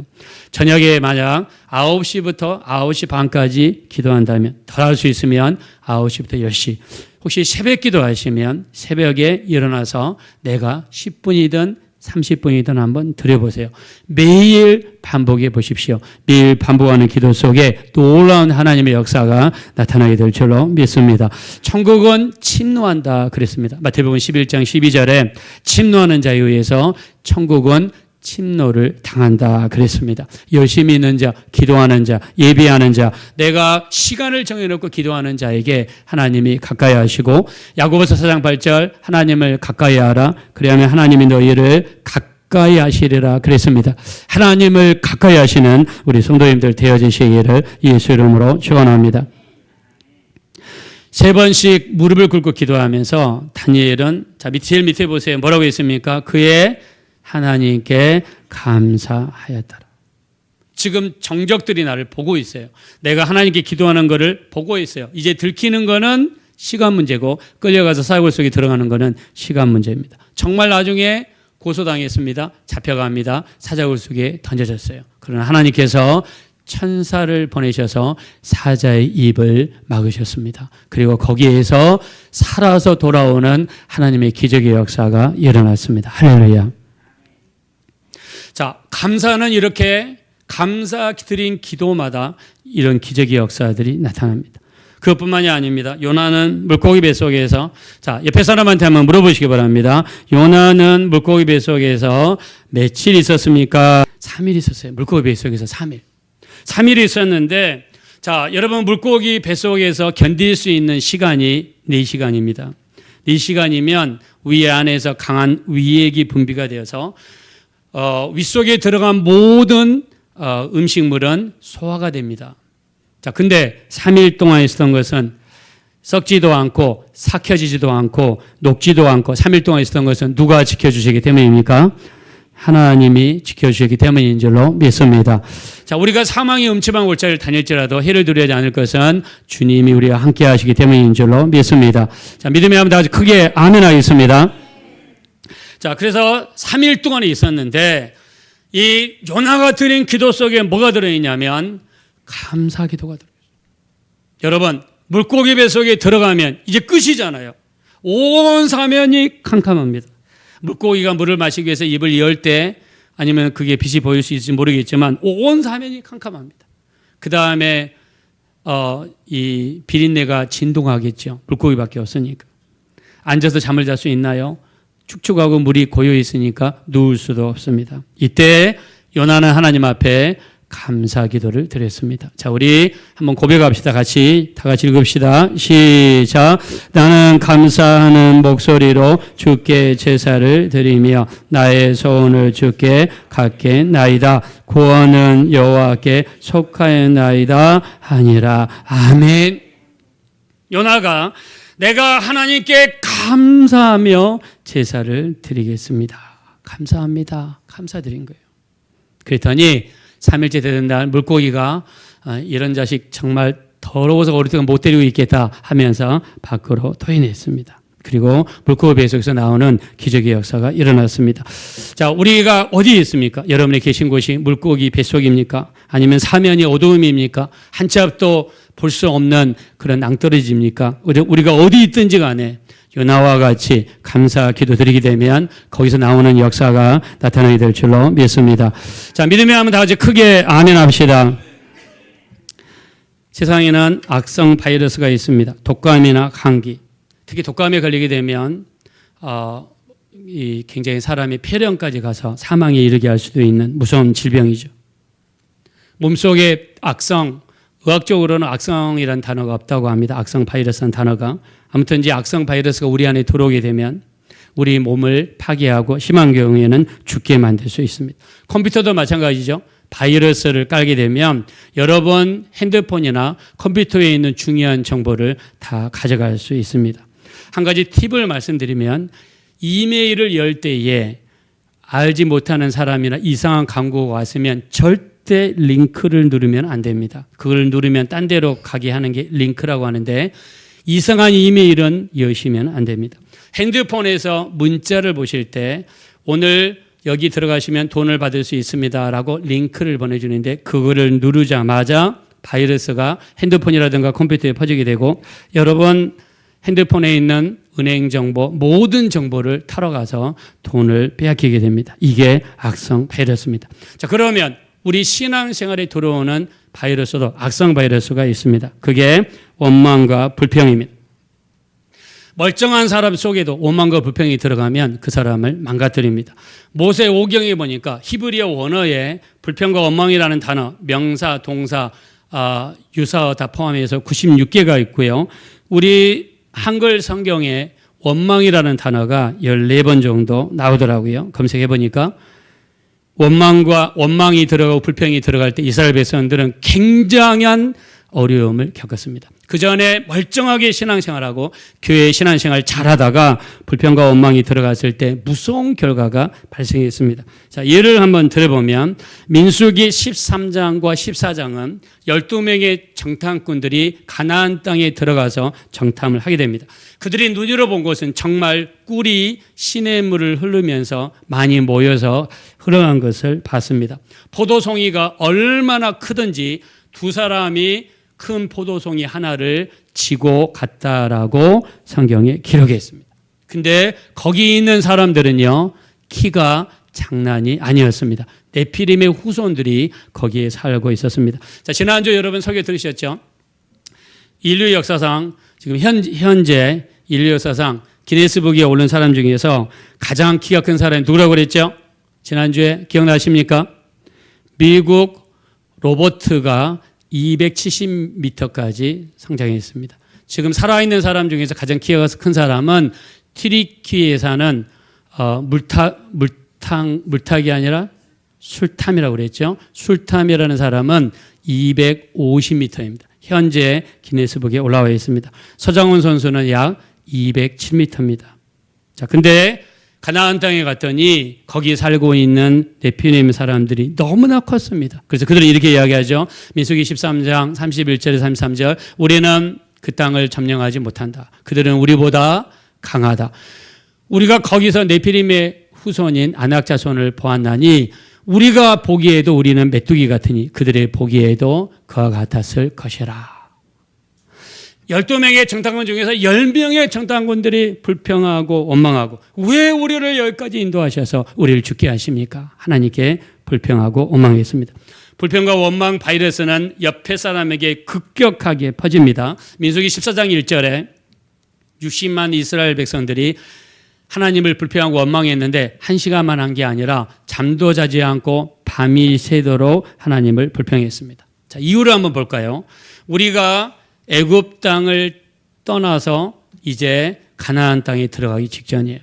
저녁에 만약 9시부터 9시 반까지 기도한다면 더 할 수 있으면 9시부터 10시. 혹시 새벽 기도하시면 새벽에 일어나서 내가 10분이든 30분이든 한번 드려보세요. 매일 반복해 보십시오. 매일 반복하는 기도 속에 놀라운 하나님의 역사가 나타나게 될 줄로 믿습니다. 천국은 침노한다 그랬습니다. 마태복음 11장 12절에 침노하는 자에 의해서 천국은 침노를 당한다 그랬습니다. 열심히 있는 자, 기도하는 자, 예비하는 자, 내가 시간을 정해놓고 기도하는 자에게 하나님이 가까이 하시고 야고보서 4장 8절 하나님을 가까이 하라. 그리하면 하나님이 너희를 가까이 하시리라 그랬습니다. 하나님을 가까이 하시는 우리 성도님들 되어지시기를 예수 이름으로 축원합니다. 3번씩 무릎을 꿇고 기도하면서 다니엘은 자 제일 밑에 보세요. 뭐라고 했습니까? 그의 하나님께 감사하였더라. 지금 정적들이 나를 보고 있어요. 내가 하나님께 기도하는 것을 보고 있어요. 이제 들키는 거는 시간 문제고 끌려가서 사고골 속에 들어가는 거는 시간 문제입니다. 정말 나중에 고소당했습니다. 잡혀갑니다. 사자굴 속에 던져졌어요. 그러나 하나님께서 천사를 보내셔서 사자의 입을 막으셨습니다. 그리고 거기에서 살아서 돌아오는 하나님의 기적의 역사가 일어났습니다. 할렐루야. 자, 감사는 이렇게 감사드린 기도마다 이런 기적의 역사들이 나타납니다. 그것뿐만이 아닙니다. 요나는 물고기 뱃속에서, 자, 옆에 사람한테 한번 물어보시기 바랍니다. 요나는 물고기 뱃속에서 며칠 있었습니까? 3일 있었어요. 물고기 뱃속에서 3일. 3일 있었는데, 자, 여러분 물고기 뱃속에서 견딜 수 있는 시간이 4시간입니다. 4시간이면 위 안에서 강한 위액이 분비가 되어서 윗속에 들어간 모든 음식물은 소화가 됩니다. 자, 근데 3일 동안 있었던 것은 썩지도 않고 삭혀지지도 않고 녹지도 않고 3일 동안 있었던 것은 누가 지켜주시기 때문입니까? 하나님이 지켜주시기 때문인 줄로 믿습니다. 자, 우리가 사망의 음침한 골짜기를 다닐지라도 해를 두려워하지 않을 것은 주님이 우리와 함께 하시기 때문인 줄로 믿습니다. 자, 믿음의 한번 다 같이 크게 아멘 하겠습니다. 자, 그래서 3일 동안 있었는데 이 요나가 드린 기도 속에 뭐가 들어있냐면 감사 기도가 들어있어요. 여러분, 물고기 뱃속에 들어가면 이제 끝이잖아요. 온 사면이 캄캄합니다. 물고기가 물을 마시기 위해서 입을 열 때 아니면 그게 빛이 보일 수 있을지 모르겠지만 온 사면이 캄캄합니다. 그 다음에 이 비린내가 진동하겠죠. 물고기밖에 없으니까. 앉아서 잠을 잘 수 있나요? 축축하고 물이 고여 있으니까 누울 수도 없습니다. 이때 요나는 하나님 앞에 감사 기도를 드렸습니다. 자, 우리 한번 고백합시다. 다 같이 읽읍시다. 시작. 나는 감사하는 목소리로 주께 제사를 드리며 나의 소원을 주께 갖겠나이다. 구원은 여호와께 속하였나이다 하니라. 아멘. 요나가 내가 하나님께 감사하며 제사를 드리겠습니다. 감사합니다. 감사드린 거예요. 그랬더니 3일째 되던 날 물고기가 이런 자식 정말 더러워서 오랫동안 못 데리고 있겠다 하면서 밖으로 토해냈습니다. 그리고 물고기 뱃속에서 나오는 기적의 역사가 일어났습니다. 자, 우리가 어디에 있습니까? 여러분이 계신 곳이 물고기 뱃속입니까? 아니면 사면이 어두움입니까? 한 치 앞도 볼 수 없는 그런 낭떠러지입니까? 우리가 어디 있든지 간에 요나와 같이 감사 기도 드리게 되면 거기서 나오는 역사가 나타나게 될 줄로 믿습니다. 자, 믿음의 한번 다 같이 크게 아멘 합시다. 세상에는 악성 바이러스가 있습니다. 독감이나 감기. 특히 독감에 걸리게 되면 굉장히 사람의 폐렴까지 가서 사망에 이르게 할 수도 있는 무서운 질병이죠. 몸속에 악성, 의학적으로는 악성이라는 단어가 없다고 합니다. 악성 바이러스라는 단어가. 아무튼 이제 악성 바이러스가 우리 안에 들어오게 되면 우리 몸을 파괴하고 심한 경우에는 죽게 만들 수 있습니다. 컴퓨터도 마찬가지죠. 바이러스를 깔게 되면 여러분 핸드폰이나 컴퓨터에 있는 중요한 정보를 다 가져갈 수 있습니다. 한 가지 팁을 말씀드리면 이메일을 열 때에 알지 못하는 사람이나 이상한 광고가 왔으면 절대 링크를 누르면 안 됩니다. 그걸 누르면 딴 데로 가게 하는 게 링크라고 하는데 이상한 이메일은 여시면 안 됩니다. 핸드폰에서 문자를 보실 때 오늘 여기 들어가시면 돈을 받을 수 있습니다라고 링크를 보내주는데 그거를 누르자마자 바이러스가 핸드폰이라든가 컴퓨터에 퍼지게 되고 여러분 핸드폰에 있는 은행 정보 모든 정보를 털어가서 돈을 빼앗기게 됩니다. 이게 악성 바이러스입니다. 자, 그러면 우리 신앙생활에 들어오는 바이러스도 악성 바이러스가 있습니다. 그게 원망과 불평입니다. 멀쩡한 사람 속에도 원망과 불평이 들어가면 그 사람을 망가뜨립니다. 모세 오경에 보니까 히브리어 원어에 불평과 원망이라는 단어, 명사, 동사, 유사어 다 포함해서 96개가 있고요. 우리 한글 성경에 원망이라는 단어가 14번 정도 나오더라고요. 검색해 보니까 원망이 들어가고 불평이 들어갈 때 이스라엘 백성들은 굉장한 어려움을 겪었습니다. 그 전에 멀쩡하게 신앙생활하고 교회 신앙생활 잘하다가 불평과 원망이 들어갔을 때 무서운 결과가 발생했습니다. 자, 예를 한번 들어보면 민수기 13장과 14장은 12명의 정탐꾼들이 가나안 땅에 들어가서 정탐을 하게 됩니다. 그들이 눈으로 본 곳은 정말 꿀이 시냇물을 흐르면서 많이 모여서 흘러간 것을 봤습니다. 포도송이가 얼마나 크든지 두 사람이 큰 포도송이 하나를 지고 갔다라고 성경에 기록했습니다. 근데 거기 있는 사람들은요, 키가 장난이 아니었습니다. 네피림의 후손들이 거기에 살고 있었습니다. 자, 지난주 여러분 설교 들으셨죠? 인류 역사상 지금 현재 인류 역사상 기네스북에 오른 사람 중에서 가장 키가 큰 사람이 누구라고 그랬죠? 지난주에 기억나십니까? 미국 로버트가 270m까지 성장했습니다. 지금 살아있는 사람 중에서 가장 키가 큰 사람은 튀르키예에 사는 물탁이 아니라 술탐이라고 그랬죠. 술탐이라는 사람은 250m입니다. 현재 기네스북에 올라와 있습니다. 서장훈 선수는 약 207m입니다. 자, 근데 가나안 땅에 갔더니 거기 살고 있는 네피림 사람들이 너무나 컸습니다. 그래서 그들은 이렇게 이야기하죠. 민수기 13장 31절에 33절, 우리는 그 땅을 점령하지 못한다. 그들은 우리보다 강하다. 우리가 거기서 네피림의 후손인 아낙 자손을 보았나니 우리가 보기에도 우리는 메뚜기 같으니 그들의 보기에도 그와 같았을 것이라. 12명의 정탐꾼 중에서 10명의 정탐꾼들이 불평하고 원망하고 왜 우리를 여기까지 인도하셔서 우리를 죽게 하십니까? 하나님께 불평하고 원망했습니다. 불평과 원망 바이러스는 옆에 사람에게 급격하게 퍼집니다. 민수기 14장 1절에 60만 이스라엘 백성들이 하나님을 불평하고 원망했는데 1시간만 한 게 아니라 잠도 자지 않고 밤이 새도록 하나님을 불평했습니다. 자, 이유를 한번 볼까요? 우리가 애굽 땅을 떠나서 이제 가나안 땅에 들어가기 직전이에요.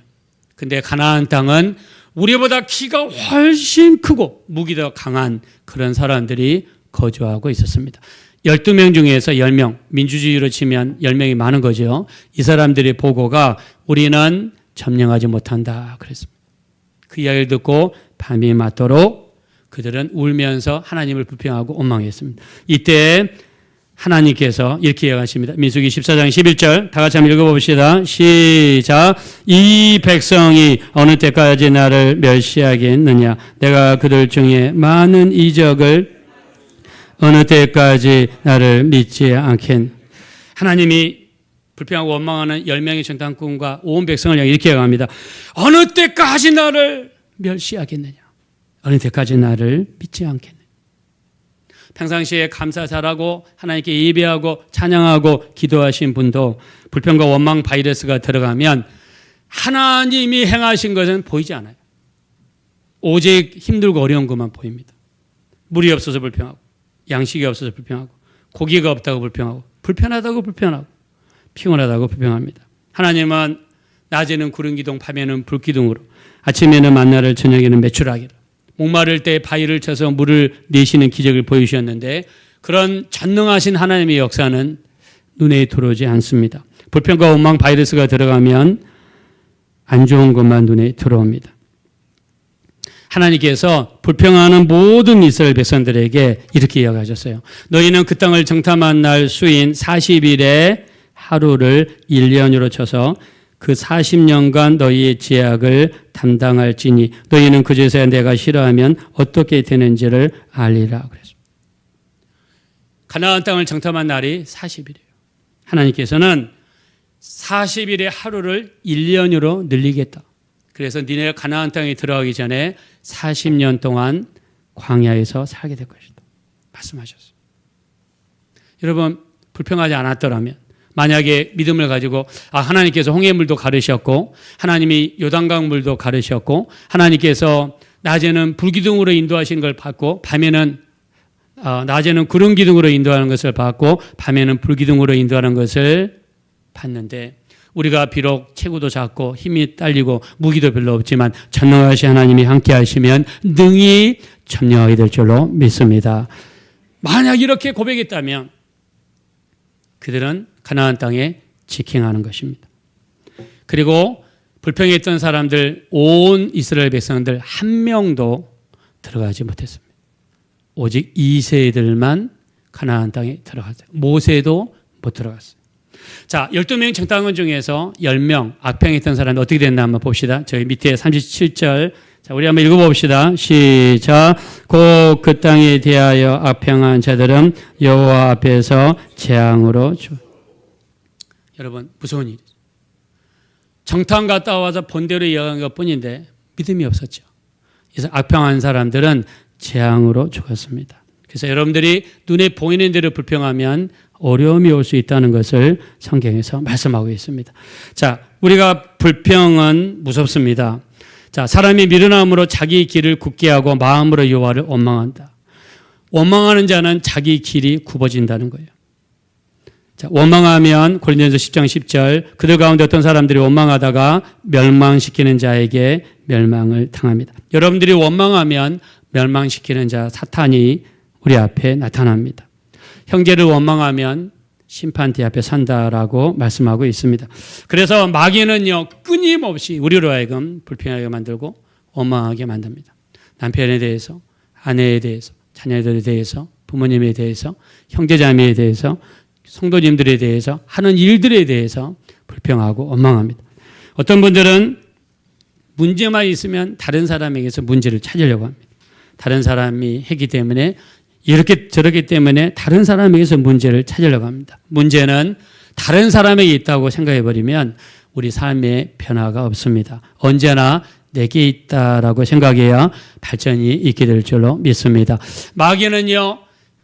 근데 가나안 땅은 우리보다 키가 훨씬 크고 무기도 강한 그런 사람들이 거주하고 있었습니다. 12명 중에서 10명, 민주주의로 치면 10명이 많은 거죠. 이 사람들의 보고가 우리는 점령하지 못한다 그랬습니다. 그 이야기를 듣고 밤이 맞도록 그들은 울면서 하나님을 불평하고 원망했습니다. 이때 하나님께서 이렇게 이야기하십니다. 민수기 14장 11절 다 같이 한번 읽어봅시다. 시작. 이 백성이 어느 때까지 나를 멸시하겠느냐. 내가 그들 중에 많은 이적을 어느 때까지 나를 믿지 않겠느냐. 하나님이 불평하고 원망하는 10명의 정탐꾼과 온 백성을 향해 이렇게 이야기합니다. 어느 때까지 나를 멸시하겠느냐. 어느 때까지 나를 믿지 않겠느냐. 평상시에 감사 잘하고 하나님께 예배하고 찬양하고 기도하신 분도 불평과 원망 바이러스가 들어가면 하나님이 행하신 것은 보이지 않아요. 오직 힘들고 어려운 것만 보입니다. 물이 없어서 불평하고 양식이 없어서 불평하고 고기가 없다고 불평하고 불편하다고 불평하고 피곤하다고 불평합니다. 하나님은 낮에는 구름 기둥 밤에는 불 기둥으로 아침에는 만나를 저녁에는 메추라기로 목마를 때 바위를 쳐서 물을 내시는 기적을 보여주셨는데 그런 전능하신 하나님의 역사는 눈에 들어오지 않습니다. 불평과 원망 바이러스가 들어가면 안 좋은 것만 눈에 들어옵니다. 하나님께서 불평하는 모든 이스라엘 백성들에게 이렇게 이야기하셨어요. 너희는 그 땅을 정탐한 날 수인 40일의 하루를 1년으로 쳐서 그 40년간 너희의 제약을 담당할지니 너희는 그제서야 내가 싫어하면 어떻게 되는지를 알리라 그랬습니다. 가나안 땅을 정탐한 날이 40일이에요. 하나님께서는 40일의 하루를 1년으로 늘리겠다. 그래서 니네가 가나안 땅에 들어가기 전에 40년 동안 광야에서 살게 될 것이다. 말씀하셨어요. 여러분 불평하지 않았더라면 만약에 믿음을 가지고 하나님께서 홍해물도 가르셨고 하나님이 요단강 물도 가르셨고 하나님께서 낮에는 불기둥으로 인도하신 걸 봤고 밤에는 낮에는 구름 기둥으로 인도하는 것을 봤고 밤에는 불기둥으로 인도하는 것을 봤는데 우리가 비록 체구도 작고 힘이 딸리고 무기도 별로 없지만 전능하신 하나님이 함께 하시면 능히 점령하게 될 줄로 믿습니다. 만약 이렇게 고백했다면 그들은 가나안 땅에 직행하는 것입니다. 그리고 불평했던 사람들, 온 이스라엘 백성들 한 명도 들어가지 못했습니다. 오직 2세들만 가나안 땅에 들어갔어요. 모세도 못 들어갔어요. 자, 12명 정탐꾼 중에서 10명 악평했던 사람이 어떻게 됐나 한번 봅시다. 저희 밑에 37절. 자, 우리 한번 읽어봅시다. 시작. 곧 그 땅에 대하여 악평한 자들은 여호와 앞에서 재앙으로 여러분, 무서운 일이죠. 정탐 갔다 와서 본대로 이어간 것 뿐인데 믿음이 없었죠. 그래서 악평한 사람들은 재앙으로 죽었습니다. 그래서 여러분들이 눈에 보이는 대로 불평하면 어려움이 올 수 있다는 것을 성경에서 말씀하고 있습니다. 자, 우리가 불평은 무섭습니다. 자, 사람이 미련함으로 자기 길을 굳게 하고 마음으로 여호와를 원망한다. 원망하는 자는 자기 길이 굽어진다는 거예요. 자, 원망하면 고린도전서 10장 10절 그들 가운데 어떤 사람들이 원망하다가 멸망시키는 자에게 멸망을 당합니다. 여러분들이 원망하면 멸망시키는 자 사탄이 우리 앞에 나타납니다. 형제를 원망하면 심판대 앞에 선다라고 말씀하고 있습니다. 그래서 마귀는요, 끊임없이 우리로 하여금 불평하게 만들고 원망하게 만듭니다. 남편에 대해서, 아내에 대해서, 자녀들에 대해서, 부모님에 대해서, 형제자매에 대해서, 성도님들에 대해서, 하는 일들에 대해서 불평하고 원망합니다. 어떤 분들은 문제만 있으면 다른 사람에게서 문제를 찾으려고 합니다. 다른 사람이 했기 때문에 이렇게 저렇기 때문에 다른 사람에게서 문제를 찾으려고 합니다. 문제는 다른 사람에게 있다고 생각해 버리면 우리 삶에 변화가 없습니다. 언제나 내게 있다라고 생각해야 발전이 있게 될 줄로 믿습니다. 마귀는요,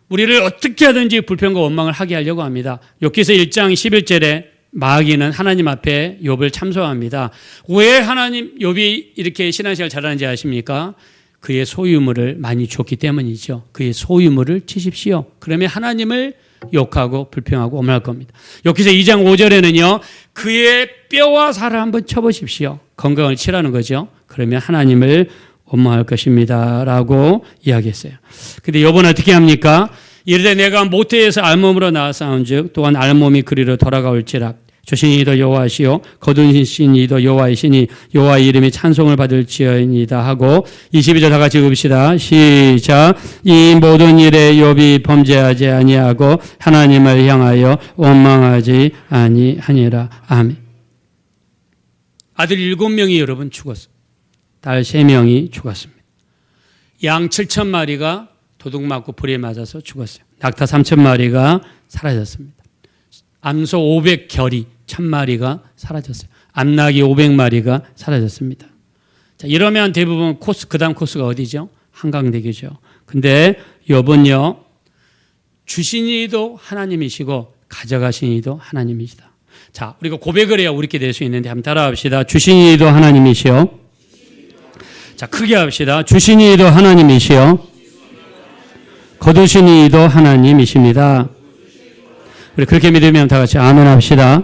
우리를 어떻게 하든지 불평과 원망을 하게 하려고 합니다. 욥기서 1장 11절에 마귀는 하나님 앞에 욥을 참소합니다. 왜 하나님 욥이 이렇게 신앙생활 잘하는지 아십니까? 그의 소유물을 많이 줬기 때문이죠. 그의 소유물을 치십시오. 그러면 하나님을 욕하고 불평하고 원망할 겁니다. 욥기서 2장 5절에는요. 그의 뼈와 살을 한번 쳐보십시오. 건강을 치라는 거죠. 그러면 하나님을 원망할 것입니다. 라고 이야기했어요. 근데 욥은 어떻게 합니까? 이르되 내가 모태에서 알몸으로 나왔사온즉 또한 알몸이 그리로 돌아가올지라 주신 이도 여호와시요 거두신 이도 여호와이시니 여호와의 이름이 찬송을 받을지어이다 하고 22절 다 같이 읽읍시다. 시작. 이 모든 일에 욥이 범죄하지 아니하고 하나님을 향하여 원망하지 아니하니라. 아멘. 아들 7명이 여러분 죽었습니다. 딸 3명이 죽었습니다. 양 7,000마리가 도둑 맞고 불에 맞아서 죽었어요. 낙타 3,000마리가 사라졌습니다. 암소 500결이 1,000마리가 사라졌어요. 암낙이 500마리가 사라졌습니다. 자, 이러면 대부분 그 다음 코스가 어디죠? 한강대교죠. 근데 욥은요, 주신 이도 하나님이시고 가져가신 이도 하나님이시다. 자, 우리가 고백을 해야 우리께 될 수 있는데 한번 따라합시다. 주신 이도 하나님이시요. 자, 크게 합시다. 주신 이도 하나님이시요. 거두신 이도 하나님이십니다. 우리 그렇게 믿으면 다 같이 아멘 합시다.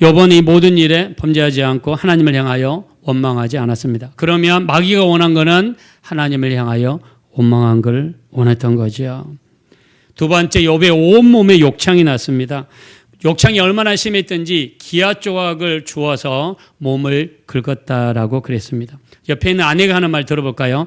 욥은 이 모든 일에 범죄하지 않고 하나님을 향하여 원망하지 않았습니다. 그러면 마귀가 원한 것은 하나님을 향하여 원망한 걸 원했던 거죠. 두 번째, 욥의 온몸에 욕창이 났습니다. 욕창이 얼마나 심했던지 기아 조각을 주어서 몸을 긁었다라고 그랬습니다. 옆에 있는 아내가 하는 말 들어볼까요?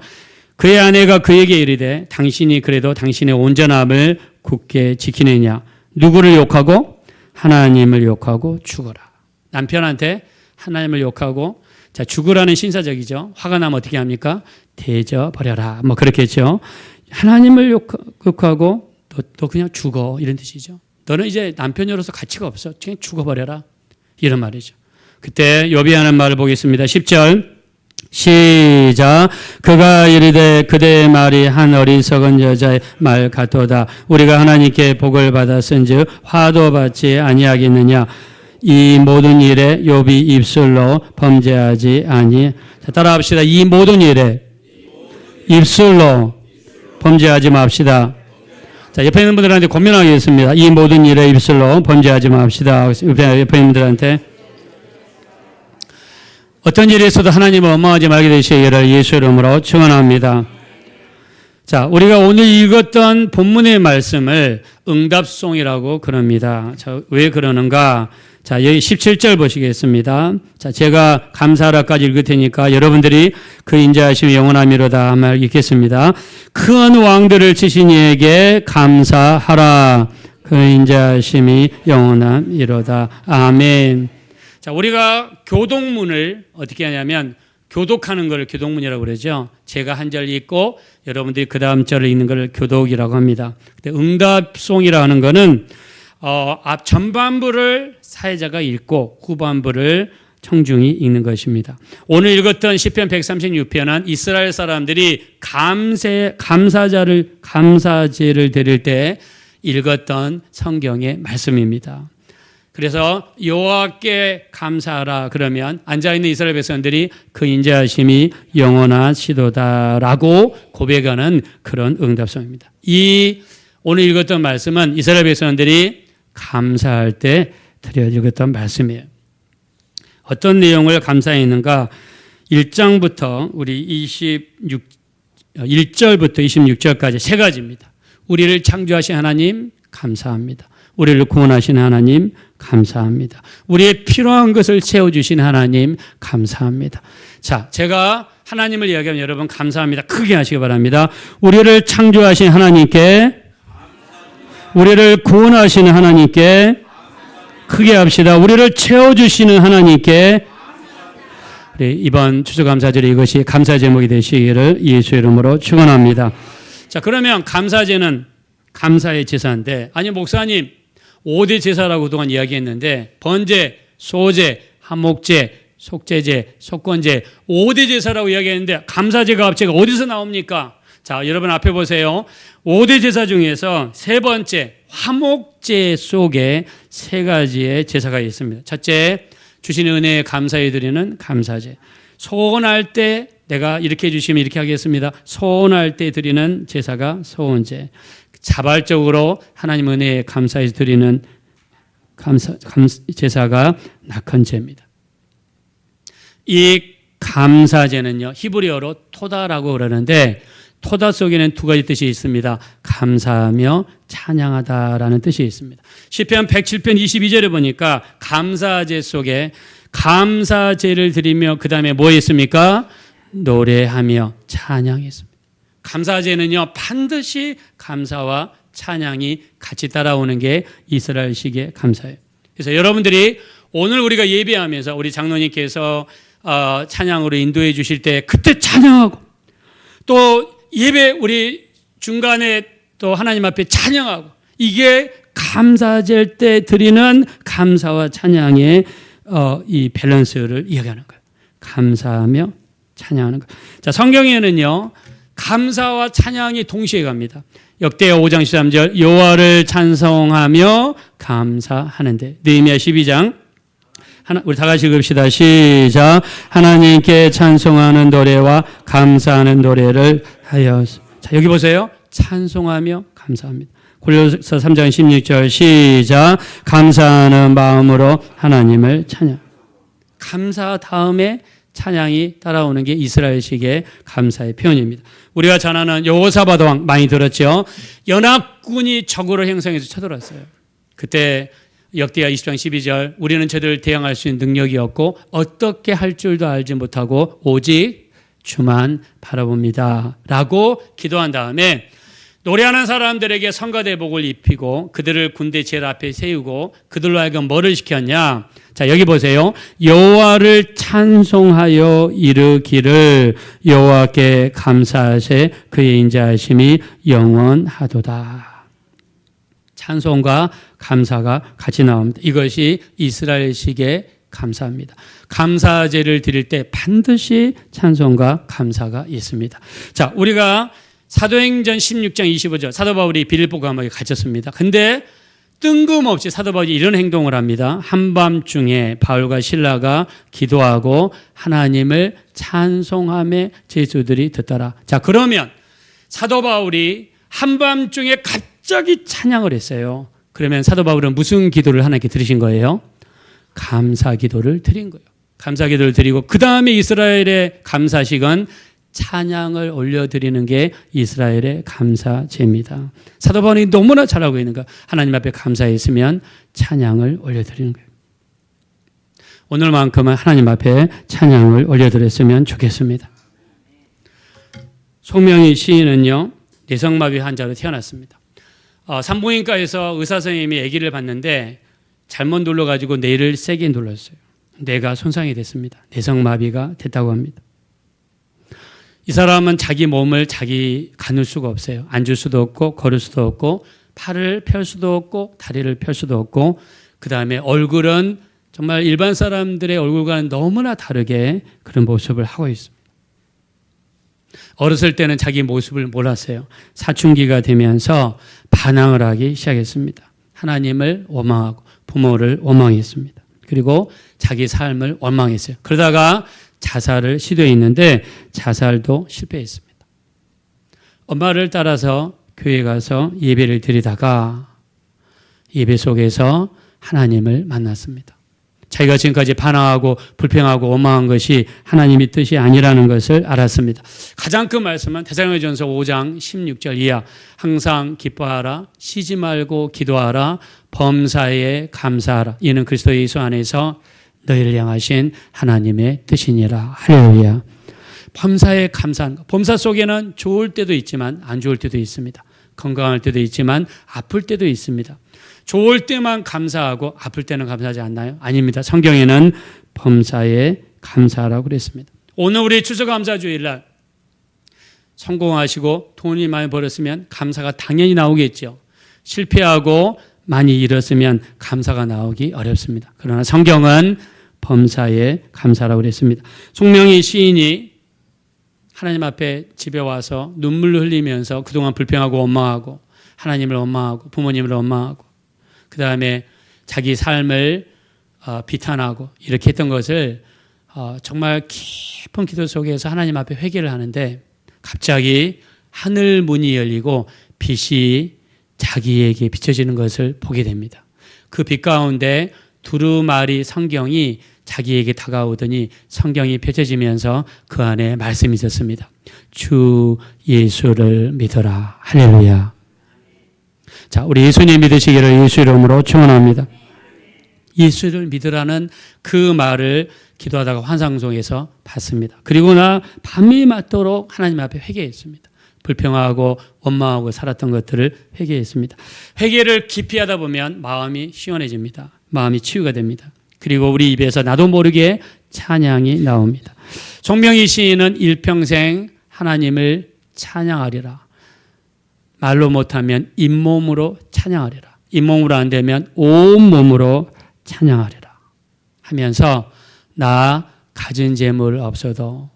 그의 아내가 그에게 이르되 당신이 그래도 당신의 온전함을 굳게 지키느냐. 누구를 욕하고? 하나님을 욕하고 죽어라. 남편한테 하나님을 욕하고, 자, 죽으라는 신사적이죠. 화가 나면 어떻게 합니까? 대져버려라. 뭐 그렇겠죠. 하나님을 욕하고 너 그냥 죽어. 이런 뜻이죠. 너는 이제 남편으로서 가치가 없어. 그냥 죽어버려라. 이런 말이죠. 그때 욥이 하는 말을 보겠습니다. 10절. 시작. 그가 이르되 그대의 말이 한 어리석은 여자의 말 같도다. 우리가 하나님께 복을 받았은즉 화도 받지 아니하겠느냐. 이 모든 일에 욥이 입술로 범죄하지 아니. 자, 따라합시다. 이 모든 일에 입술로 범죄하지 맙시다. 자, 옆에 있는 분들한테 권면하겠습니다. 이 모든 일에 입술로 범죄하지 맙시다. 옆에 있는 분들한테 어떤 일에서도 하나님을 원망하지 말게 되시기를 예수 이름으로 축원합니다. 자, 우리가 오늘 읽었던 본문의 말씀을 응답송이라고 그럽니다. 자, 왜 그러는가? 자, 여기 17절 보시겠습니다. 자, 제가 감사하라까지 읽을 테니까 여러분들이 그 인자하심이 영원함이로다 말 읽겠습니다. 큰 왕들을 치신 이에게 감사하라. 그 인자하심이 영원함이로다. 아멘. 자, 우리가 교독문을 어떻게 하냐면 교독하는 걸 교독문이라고 그러죠. 제가 한 절 읽고 여러분들이 그 다음 절을 읽는 걸 교독이라고 합니다. 근데 응답송이라고 하는 거는 앞 전반부를 사회자가 읽고 후반부를 청중이 읽는 것입니다. 오늘 읽었던 시편 136편은 이스라엘 사람들이 감사제를 드릴 때 읽었던 성경의 말씀입니다. 그래서 여호와께 감사하라 그러면 앉아있는 이스라엘 백성들이 그 인자하심이 영원하시도다라고 고백하는 그런 응답송입니다. 이 오늘 읽었던 말씀은 이스라엘 백성들이 감사할 때 드려 읽었던 말씀이에요. 어떤 내용을 감사했는가? 1장부터 우리 1절부터 26절까지 세 가지입니다. 우리를 창조하신 하나님 감사합니다. 우리를 구원하신 하나님 감사합니다. 우리의 필요한 것을 채워주신 하나님 감사합니다. 자, 제가 하나님을 이야기하면 여러분 감사합니다. 크게 하시기 바랍니다. 우리를 창조하신 하나님께, 우리를 구원하시는 하나님께 크게 합시다. 우리를 채워주시는 하나님께. 우리 이번 추수감사절에 이것이 감사 제목이 되시기를 예수 이름으로 축원합니다. 자, 그러면 감사제는 감사의 제사인데, 아니 목사님 5대 제사라고 그동안 이야기했는데 번제, 소제, 한목제, 속제제, 속건제 5대 제사라고 이야기했는데 감사제가 갑자기 어디서 나옵니까? 자, 여러분 앞에 보세요. 5대 제사 중에서 세 번째 화목제 속에 세 가지의 제사가 있습니다. 첫째, 주시는 은혜에 감사해 드리는 감사제. 소원할 때 내가 이렇게 해주시면 이렇게 하겠습니다. 소원할 때 드리는 제사가 소원제. 자발적으로 하나님 은혜에 감사해 드리는 제사가 낙헌제입니다. 이 감사제는요, 히브리어로 토다라고 그러는데 토다 속에는 두 가지 뜻이 있습니다. 감사하며 찬양하다라는 뜻이 있습니다. 시편 107편 22절에 보니까 감사제 속에 감사제를 드리며 그 다음에 뭐 했습니까? 노래하며 찬양했습니다. 감사제는요, 반드시 감사와 찬양이 같이 따라오는 게 이스라엘식의 감사예요. 그래서 여러분들이 오늘 우리가 예배하면서 우리 장로님께서 찬양으로 인도해 주실 때 그때 찬양하고 또 예배 우리 중간에 또 하나님 앞에 찬양하고 이게 감사제일 때 드리는 감사와 찬양의 이 밸런스를 이야기하는 거예요. 감사하며 찬양하는 거예요. 자, 성경에는요, 감사와 찬양이 동시에 갑니다. 역대하 5장 13절 여호와를 찬송하며 감사하는데, 느헤미야 12장 우리 다 같이 읽읍시다. 시작. 하나님께 찬송하는 노래와 감사하는 노래를 하여. 자, 여기 보세요. 찬송하며 감사합니다. 골로새 3장 16절 시작. 감사하는 마음으로 하나님을 찬양. 감사 다음에 찬양이 따라오는 게 이스라엘식의 감사의 표현입니다. 우리가 잘 아는 여호사밧 왕 많이 들었죠. 연합군이 적으로 형성해서 쳐들어왔어요. 그때 역대하 20장 12절 우리는 저들을 대항할 수 있는 능력이 없고 어떻게 할 줄도 알지 못하고 오직 주만 바라봅니다 라고 기도한 다음에 노래하는 사람들에게 성가대복을 입히고 그들을 군대 제일 앞에 세우고 그들로 하여금 뭐를 시켰냐. 자, 여기 보세요. 여호와를 찬송하여 이르기를 여호와께 감사하세 그의 인자하심이 영원하도다. 찬송과 감사가 같이 나옵니다. 이것이 이스라엘식의 감사입니다. 감사제를 드릴 때 반드시 찬송과 감사가 있습니다. 자, 우리가 사도행전 16장 25절 사도 바울이 빌립보 감옥에 갇혔습니다. 근데 뜬금없이 사도 바울이 이런 행동을 합니다. 한밤중에 바울과 실라가 기도하고 하나님을 찬송하며 제수들이 듣더라. 자, 그러면 사도 바울이 한밤중에 갑자기 찬양을 했어요. 그러면 사도 바울은 무슨 기도를 하나님께 드리신 거예요? 감사 기도를 드린 거예요. 감사 기도를 드리고 그 다음에 이스라엘의 감사식은 찬양을 올려드리는 게 이스라엘의 감사제입니다. 사도 바울이 너무나 잘하고 있는 거, 하나님 앞에 감사했으면 찬양을 올려드리는 거예요. 오늘만큼은 하나님 앞에 찬양을 올려드렸으면 좋겠습니다. 송명희 시인은요, 뇌성마비 환자로 태어났습니다. 산부인과에서 의사 선생님이 아기를 봤는데 잘못 눌러가지고 뇌를 세게 눌렀어요. 뇌가 손상이 됐습니다. 뇌성마비가 됐다고 합니다. 이 사람은 자기 몸을 자기 가눌 수가 없어요. 앉을 수도 없고 걸을 수도 없고 팔을 펼 수도 없고 다리를 펼 수도 없고, 그 다음에 얼굴은 정말 일반 사람들의 얼굴과는 너무나 다르게 그런 모습을 하고 있습니다. 어렸을 때는 자기 모습을 몰랐어요. 사춘기가 되면서 반항을 하기 시작했습니다. 하나님을 원망하고 부모를 원망했습니다. 그리고 자기 삶을 원망했어요. 그러다가 자살을 시도했는데 자살도 실패했습니다. 엄마를 따라서 교회에 가서 예배를 드리다가 예배 속에서 하나님을 만났습니다. 자기가 지금까지 반항하고 불평하고 원망한 것이 하나님의 뜻이 아니라는 것을 알았습니다. 가장 큰 말씀은 데살로니가전서 5장 16절 이하, 항상 기뻐하라, 쉬지 말고 기도하라, 범사에 감사하라. 이는 그리스도 예수 안에서 너희를 향하신 하나님의 뜻이니라. 할렐루야. 범사에 감사하는 것. 범사 속에는 좋을 때도 있지만 안 좋을 때도 있습니다. 건강할 때도 있지만 아플 때도 있습니다. 좋을 때만 감사하고 아플 때는 감사하지 않나요? 아닙니다. 성경에는 범사에 감사하라고 그랬습니다. 오늘 우리 추수감사주일날 성공하시고 돈이 많이 벌었으면 감사가 당연히 나오겠죠. 실패하고 많이 잃었으면 감사가 나오기 어렵습니다. 그러나 성경은 범사에 감사라고 그랬습니다. 송명희 시인이 하나님 앞에 집에 와서 눈물을 흘리면서 그동안 불평하고 원망하고 하나님을 원망하고 부모님을 원망하고 그 다음에 자기 삶을 비탄하고 이렇게 했던 것을 정말 깊은 기도 속에서 하나님 앞에 회개를 하는데 갑자기 하늘 문이 열리고 빛이 자기에게 비춰지는 것을 보게 됩니다. 그 빛 가운데 두루마리 성경이 자기에게 다가오더니 성경이 펼쳐지면서 그 안에 말씀이 있었습니다. 주 예수를 믿어라. 할렐루야. 자, 우리 예수님 믿으시기를 예수 이름으로 축원합니다. 예수를 믿으라는 그 말을 기도하다가 환상 속에서 봤습니다. 그리고 나 밤이 맞도록 하나님 앞에 회개했습니다. 불평하고 원망하고 살았던 것들을 회개했습니다. 회개를 깊이 하다 보면 마음이 시원해집니다. 마음이 치유가 됩니다. 그리고 우리 입에서 나도 모르게 찬양이 나옵니다. 송명희 시인은 일평생 하나님을 찬양하리라. 말로 못하면 잇몸으로 찬양하리라. 잇몸으로 안 되면 온몸으로 찬양하리라 하면서 나 가진 재물 없어도,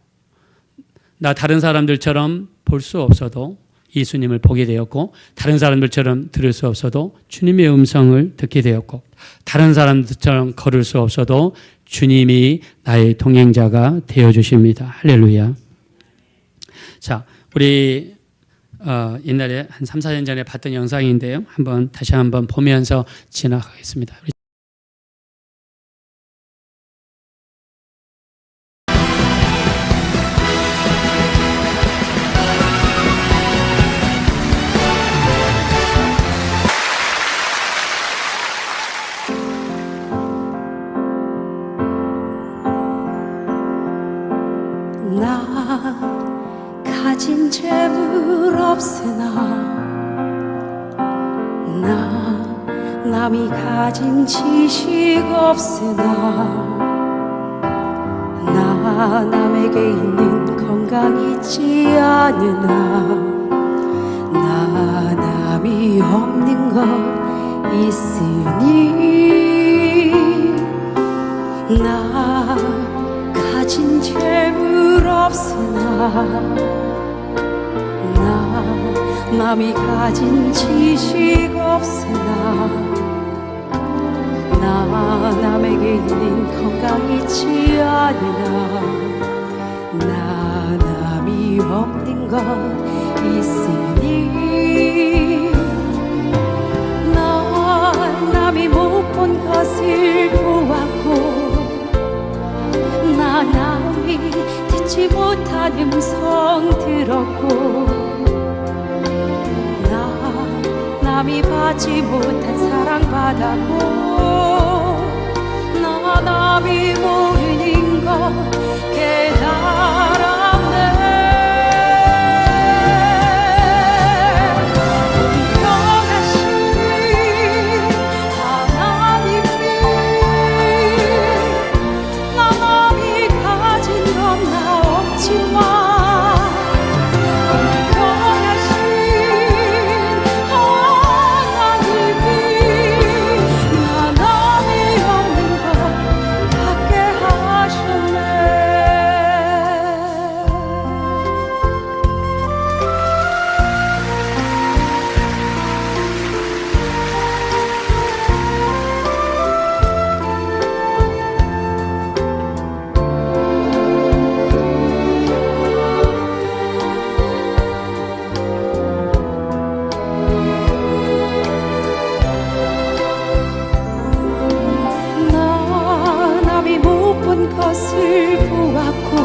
나 다른 사람들처럼 볼 수 없어도 예수님을 보게 되었고, 다른 사람들처럼 들을 수 없어도 주님의 음성을 듣게 되었고, 다른 사람들처럼 걸을 수 없어도 주님이 나의 동행자가 되어주십니다. 할렐루야. 자, 우리 옛날에 한 3, 4년 전에 봤던 영상인데요. 다시 한번 보면서 지나가겠습니다. 가진 재물 없으나 남이 가진 지식 없으나 남에게 있는 건강 있지 않으나 남이 없는 것 있으니 가진 재물 없으나 남이 가진 지식 없으나 남에게 있는 건강 있지 않으나 남이 없는 것 있으니 남이 못 본 것을 보았고 남이 듣지 못한 못한 음성 들었고 남이 받지 못한 사랑 받았고 나 남이 모르는 거 깨달았네. 공평하신 하나님이 나 남이 가진 건 나 없지만 것을 보았고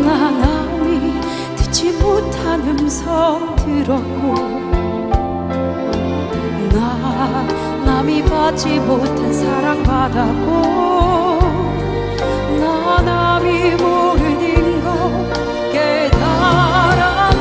나 남이 듣지 못한 음성 들었고 나 남이 받지 못한 사랑 받았고 나 남이 모르는 거 깨달았네.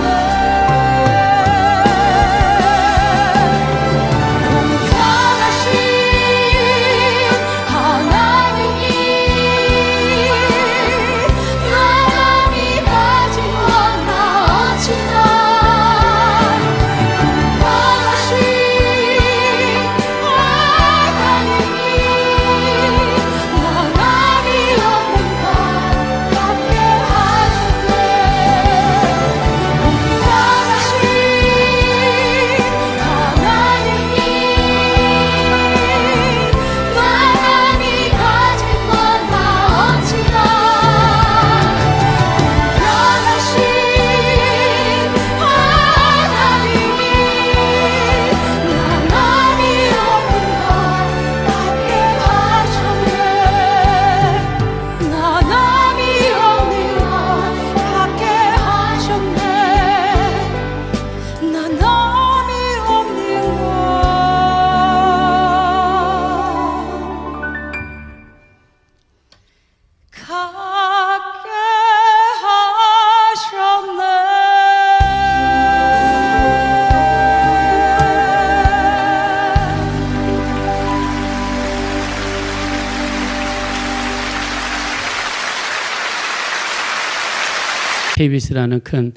KBS라는 큰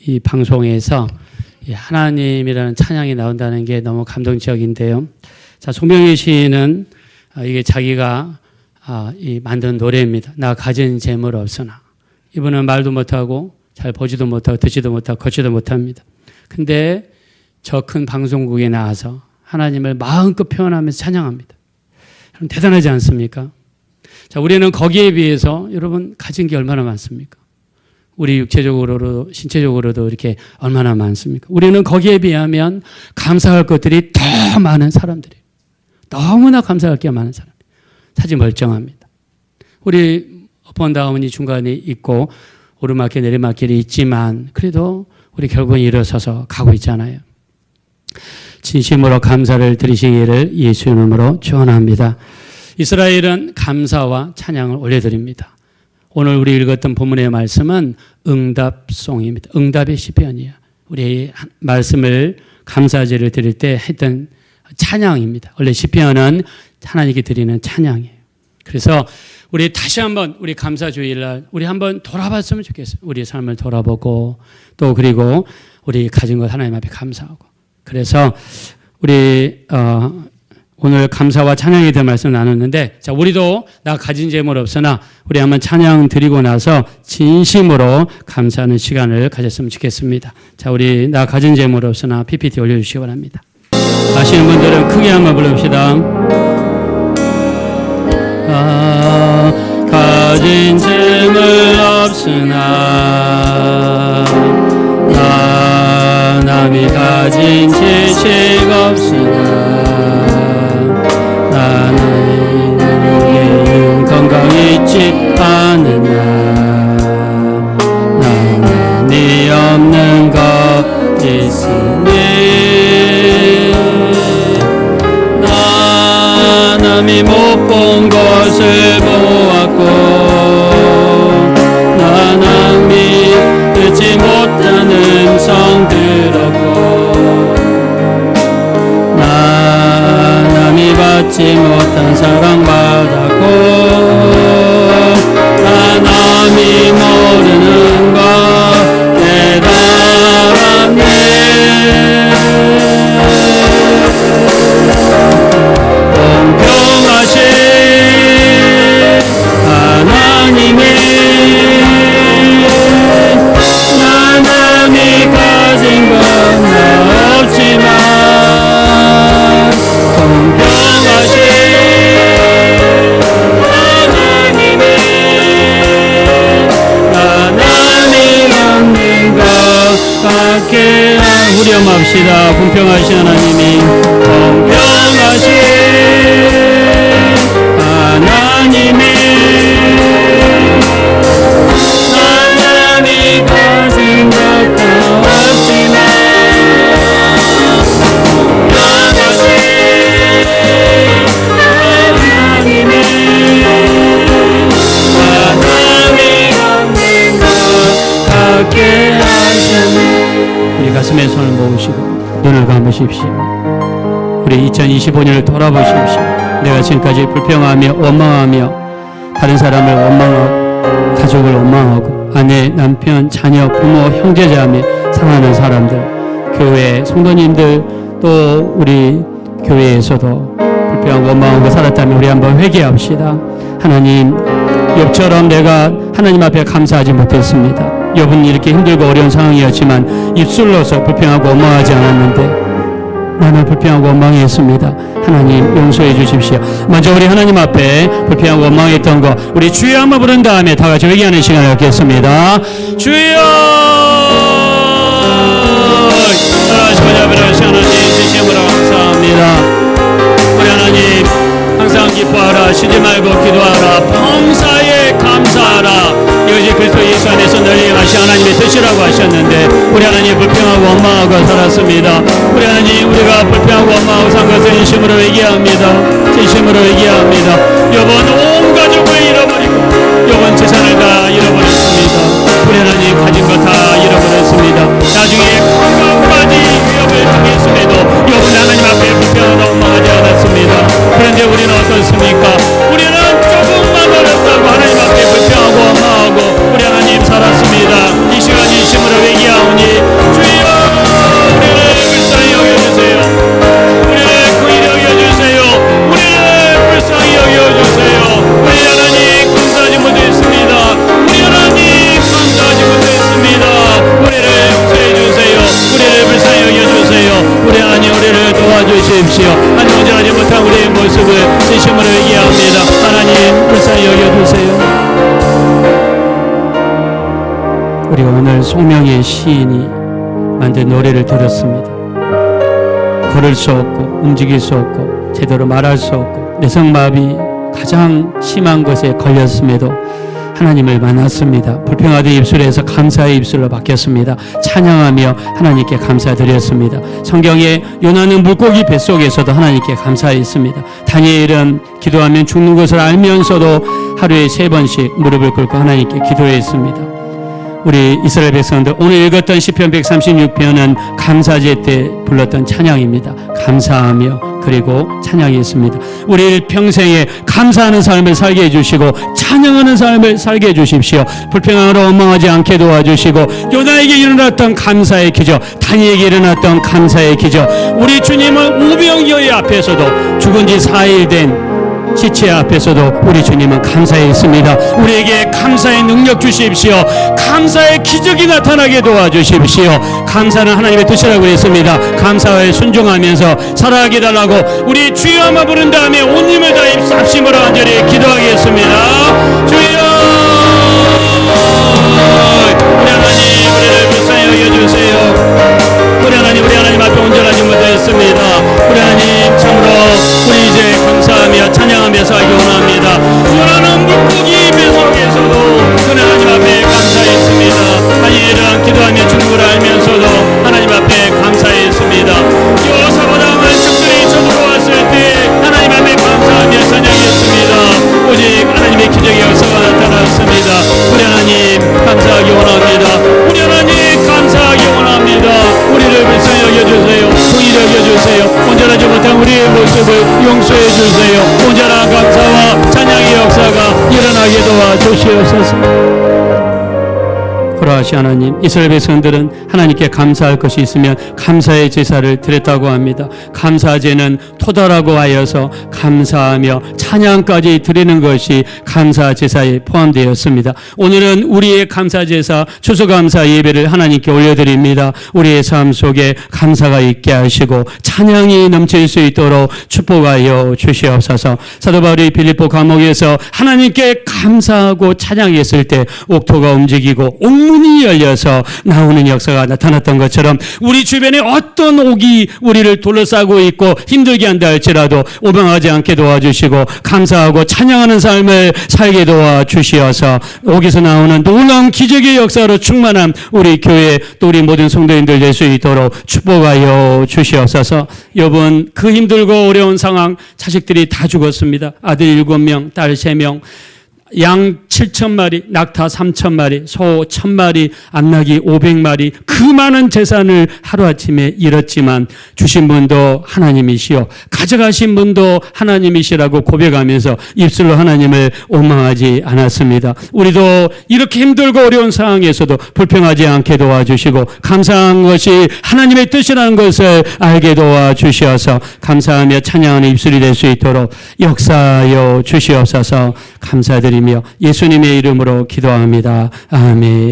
이 방송에서 이 하나님이라는 찬양이 나온다는 게 너무 감동적인데요. 자, 송명희 씨는 이게 자기가 이 만든 노래입니다. 나 가진 재물 없으나. 이분은 말도 못하고 잘 보지도 못하고 듣지도 못하고 걷지도 못합니다. 근데 저 큰 방송국에 나와서 하나님을 마음껏 표현하면서 찬양합니다. 여러분 대단하지 않습니까? 자, 우리는 거기에 비해서 여러분 가진 게 얼마나 많습니까? 우리 육체적으로도 신체적으로도 이렇게 얼마나 많습니까? 우리는 거기에 비하면 감사할 것들이 더 많은 사람들이에요. 너무나 감사할 게 많은 사람. 사실 멀쩡합니다. 우리 업앤다운이 중간에 있고 오르막길 내리막길이 있지만 그래도 우리 결국은 일어서서 가고 있잖아요. 진심으로 감사를 드리시기를 예수 이름으로 축원합니다. 이스라엘은 감사와 찬양을 올려드립니다. 오늘 우리 읽었던 본문의 말씀은 응답송입니다. 응답의 시편이야. 우리 말씀을 감사제를 드릴 때 했던 찬양입니다. 원래 시편은 하나님께 드리는 찬양이에요. 그래서 우리 다시 한번 우리 감사주일날 우리 한번 돌아봤으면 좋겠어요. 우리 삶을 돌아보고 또 그리고 우리 가진 것 하나님 앞에 감사하고. 그래서 우리 오늘 감사와 찬양에 대한 말씀 나눴는데, 자, 우리도 나 가진 재물 없으나 우리 한번 찬양 드리고 나서 진심으로 감사하는 시간을 가졌으면 좋겠습니다. 자, 우리 나 가진 재물 없으나 PPT 올려주시기 바랍니다. 아시는 분들은 크게 한번 불러봅시다. 가진 재물 없으나 남이 가진 지식 없으나 나는 건강 있지 않으나 남이 못 본 것을 보았고 나 남이 듣지 못하는 성 들었고 나 남이 받지 못한 사랑 받았고 나 남이 모르는 것 깨달았네 공평하신 하나님이 나 남이 가진 건 나 없지만 공평하신 하나님이 나 남이 없는 것 같게 후렴합시다. 공평하신 하나님이 공평하신 하나님이 나 남이 가진 것 다 없지만 공평하신 하나님이 나 남이 없는 것 같게 하셨네. 우리 가슴에 손을 모으시고 눈을 감으십시오. 우리 2025년을 돌아보십시오. 내가 지금까지 불평하며 원망하며 다른 사람을 원망하고 가족을 원망하고 아내, 남편, 자녀, 부모, 형제자매 사랑하는 사람들, 교회 성도님들 또 우리 교회에서도 불평하고 원망하고 살았다면 우리 한번 회개합시다. 하나님, 욥처럼 내가 하나님 앞에 감사하지 못했습니다. 욥은 이렇게 힘들고 어려운 상황이었지만 입술로서 불평하고 원망하지 않았는데 나는 불평하고 원망했습니다. 하나님 용서해 주십시오. 먼저 우리 하나님 앞에 불평하고 원망했던 거 우리 주여 한번 부른 다음에 다 같이 회개하는 시간을 갖겠습니다. 주여 사랑하시고 자비로우신 하나님 진심으로 감사합니다. 우리 하나님 항상 기뻐하라 쉬지 말고 기도하라 범사에 감사하라 이것이 그리스도 예수 안에서 널리 행하신 하나님의 뜻이라고 하셨는데 우리 하나님 불평하고 원망하고 살았습니다. 우리 하나님 우리가 불평하고 원망하고 산 것을 진심으로 회개합니다. 진심으로 회개합니다. 욥은 온 가족을 잃어버리고 욥은 재산을 다 잃어버렸습니다. 우리 하나님 가진 거 다 잃어버렸습니다. 나중에 건강까지 위협을 당했음에도 욥은 하나님 앞에 불평하고 원망하지 않았습니다. 그런데 우리는 어떻습니까? 우리는 조금만 어렵다고 하나님 앞에 불평하고 원망하고 우리 하나님 살았습니다. 이 시간 진심으로 회개하오니 주여 우리를 불쌍히 여겨주세요. 우리를 긍휼히 여겨주세요. 우리를 불쌍히 여겨주세요. 우리 하나님 감사하지 못했습니다. 우리 하나님 감사하지 못했습니다. 우리를 용서해 주세요. 우리를 불쌍히 여겨주세요. 우리 하나님 우리를 도와주십시오. 하나님 온전하지 못한 우리의 모습을 진심으로 회개합니다. 하나님 불쌍히 여겨주세요. 우리 오늘 송명의 시인이 만든 노래를 들었습니다. 걸을 수 없고 움직일 수 없고 제대로 말할 수 없고 뇌성마비 가장 심한 것에 걸렸음에도 하나님을 만났습니다. 불평하던 입술에서 감사의 입술로 바뀌었습니다. 찬양하며 하나님께 감사드렸습니다. 성경에 요나는 물고기 뱃속에서도 하나님께 감사했습니다. 다니엘은 기도하면 죽는 것을 알면서도 하루에 3번씩 무릎을 꿇고 하나님께 기도했습니다. 우리 이스라엘 백성들 오늘 읽었던 시편 136편은 감사제 때 불렀던 찬양입니다. 감사하며 그리고 찬양했습니다. 우리 평생에 감사하는 삶을 살게 해주시고 찬양하는 삶을 살게 해주십시오. 불평하러 원망하지 않게 도와주시고 요나에게 일어났던 감사의 기적, 다니엘에게 일어났던 감사의 기적, 우리 주님은 우병여의 앞에서도 죽은 지 4일 된 시체 앞에서도 우리 주님은 감사했습니다. 우리에게 감사의 능력 주십시오. 감사의 기적이 나타나게 도와주십시오. 감사는 하나님의 뜻이라고 했습니다. 감사에 순종하면서 살아가게 달라고 우리 주여 한번 부른 다음에 온 힘을 다해 합심으로 간절히 기도하겠습니다. 주여 우리 하나님 우리를 불쌍히 여겨주세요. 우리 하나님 앞에 온전하지 못했습니다. 우리 하나님 참으로 우리 이제 감사하며 찬양하며 살기 원합니다. 원하는 물고기 뱃속에서도 그 하나님 앞에 감사했습니다. 다니엘은 기도하며 죽는 걸 알면서도 하나님 앞에 감사했습니다. 여호사바당은 적들이 쳐들어왔을 때 하나님 앞에 감사하며 찬양 우리의 모습을 용서해 주세요. 온전한 감사와 찬양의 역사가 일어나게 도와주시옵소서. 그러하시 하나님, 이스라엘 백성들은 하나님께 감사할 것이 있으면 감사의 제사를 드렸다고 합니다. 감사제는 토달하고 하여서 감사하며 찬양까지 드리는 것이 감사 제사에 포함되었습니다. 오늘은 우리의 감사 제사, 추수감사 예배를 하나님께 올려드립니다. 우리의 삶 속에 감사가 있게 하시고 찬양이 넘칠 수 있도록 축복하여 주시옵소서. 사도 바울이 빌립보 감옥에서 하나님께 감사하고 찬양했을 때 옥토가 움직이고 문이 열려서 나오는 역사가 나타났던 것처럼 우리 주변에 어떤 옥이 우리를 둘러싸고 있고 힘들게 한다 할지라도 오병하지 않게 도와주시고 감사하고 찬양하는 삶을 살게 도와주시어서 옥에서 나오는 놀라운 기적의 역사로 충만한 우리 교회 또 우리 모든 성도님들 될 수 있도록 축복하여 주시옵소서. 여러분, 그 힘들고 어려운 상황, 자식들이 다 죽었습니다. 아들 7명, 딸 3명, 양 7,000마리, 낙타 3,000마리, 소 1,000마리, 암나귀 500마리, 그 많은 재산을 하루아침에 잃었지만 주신 분도 하나님이시요 가져가신 분도 하나님이시라고 고백하면서 입술로 하나님을 원망하지 않았습니다. 우리도 이렇게 힘들고 어려운 상황에서도 불평하지 않게 도와주시고 감사한 것이 하나님의 뜻이라는 것을 알게 도와주시어서 감사하며 찬양하는 입술이 될 수 있도록 역사하여 주시옵소서. 감사드립니다. 예수님의 이름으로 기도합니다. 아멘.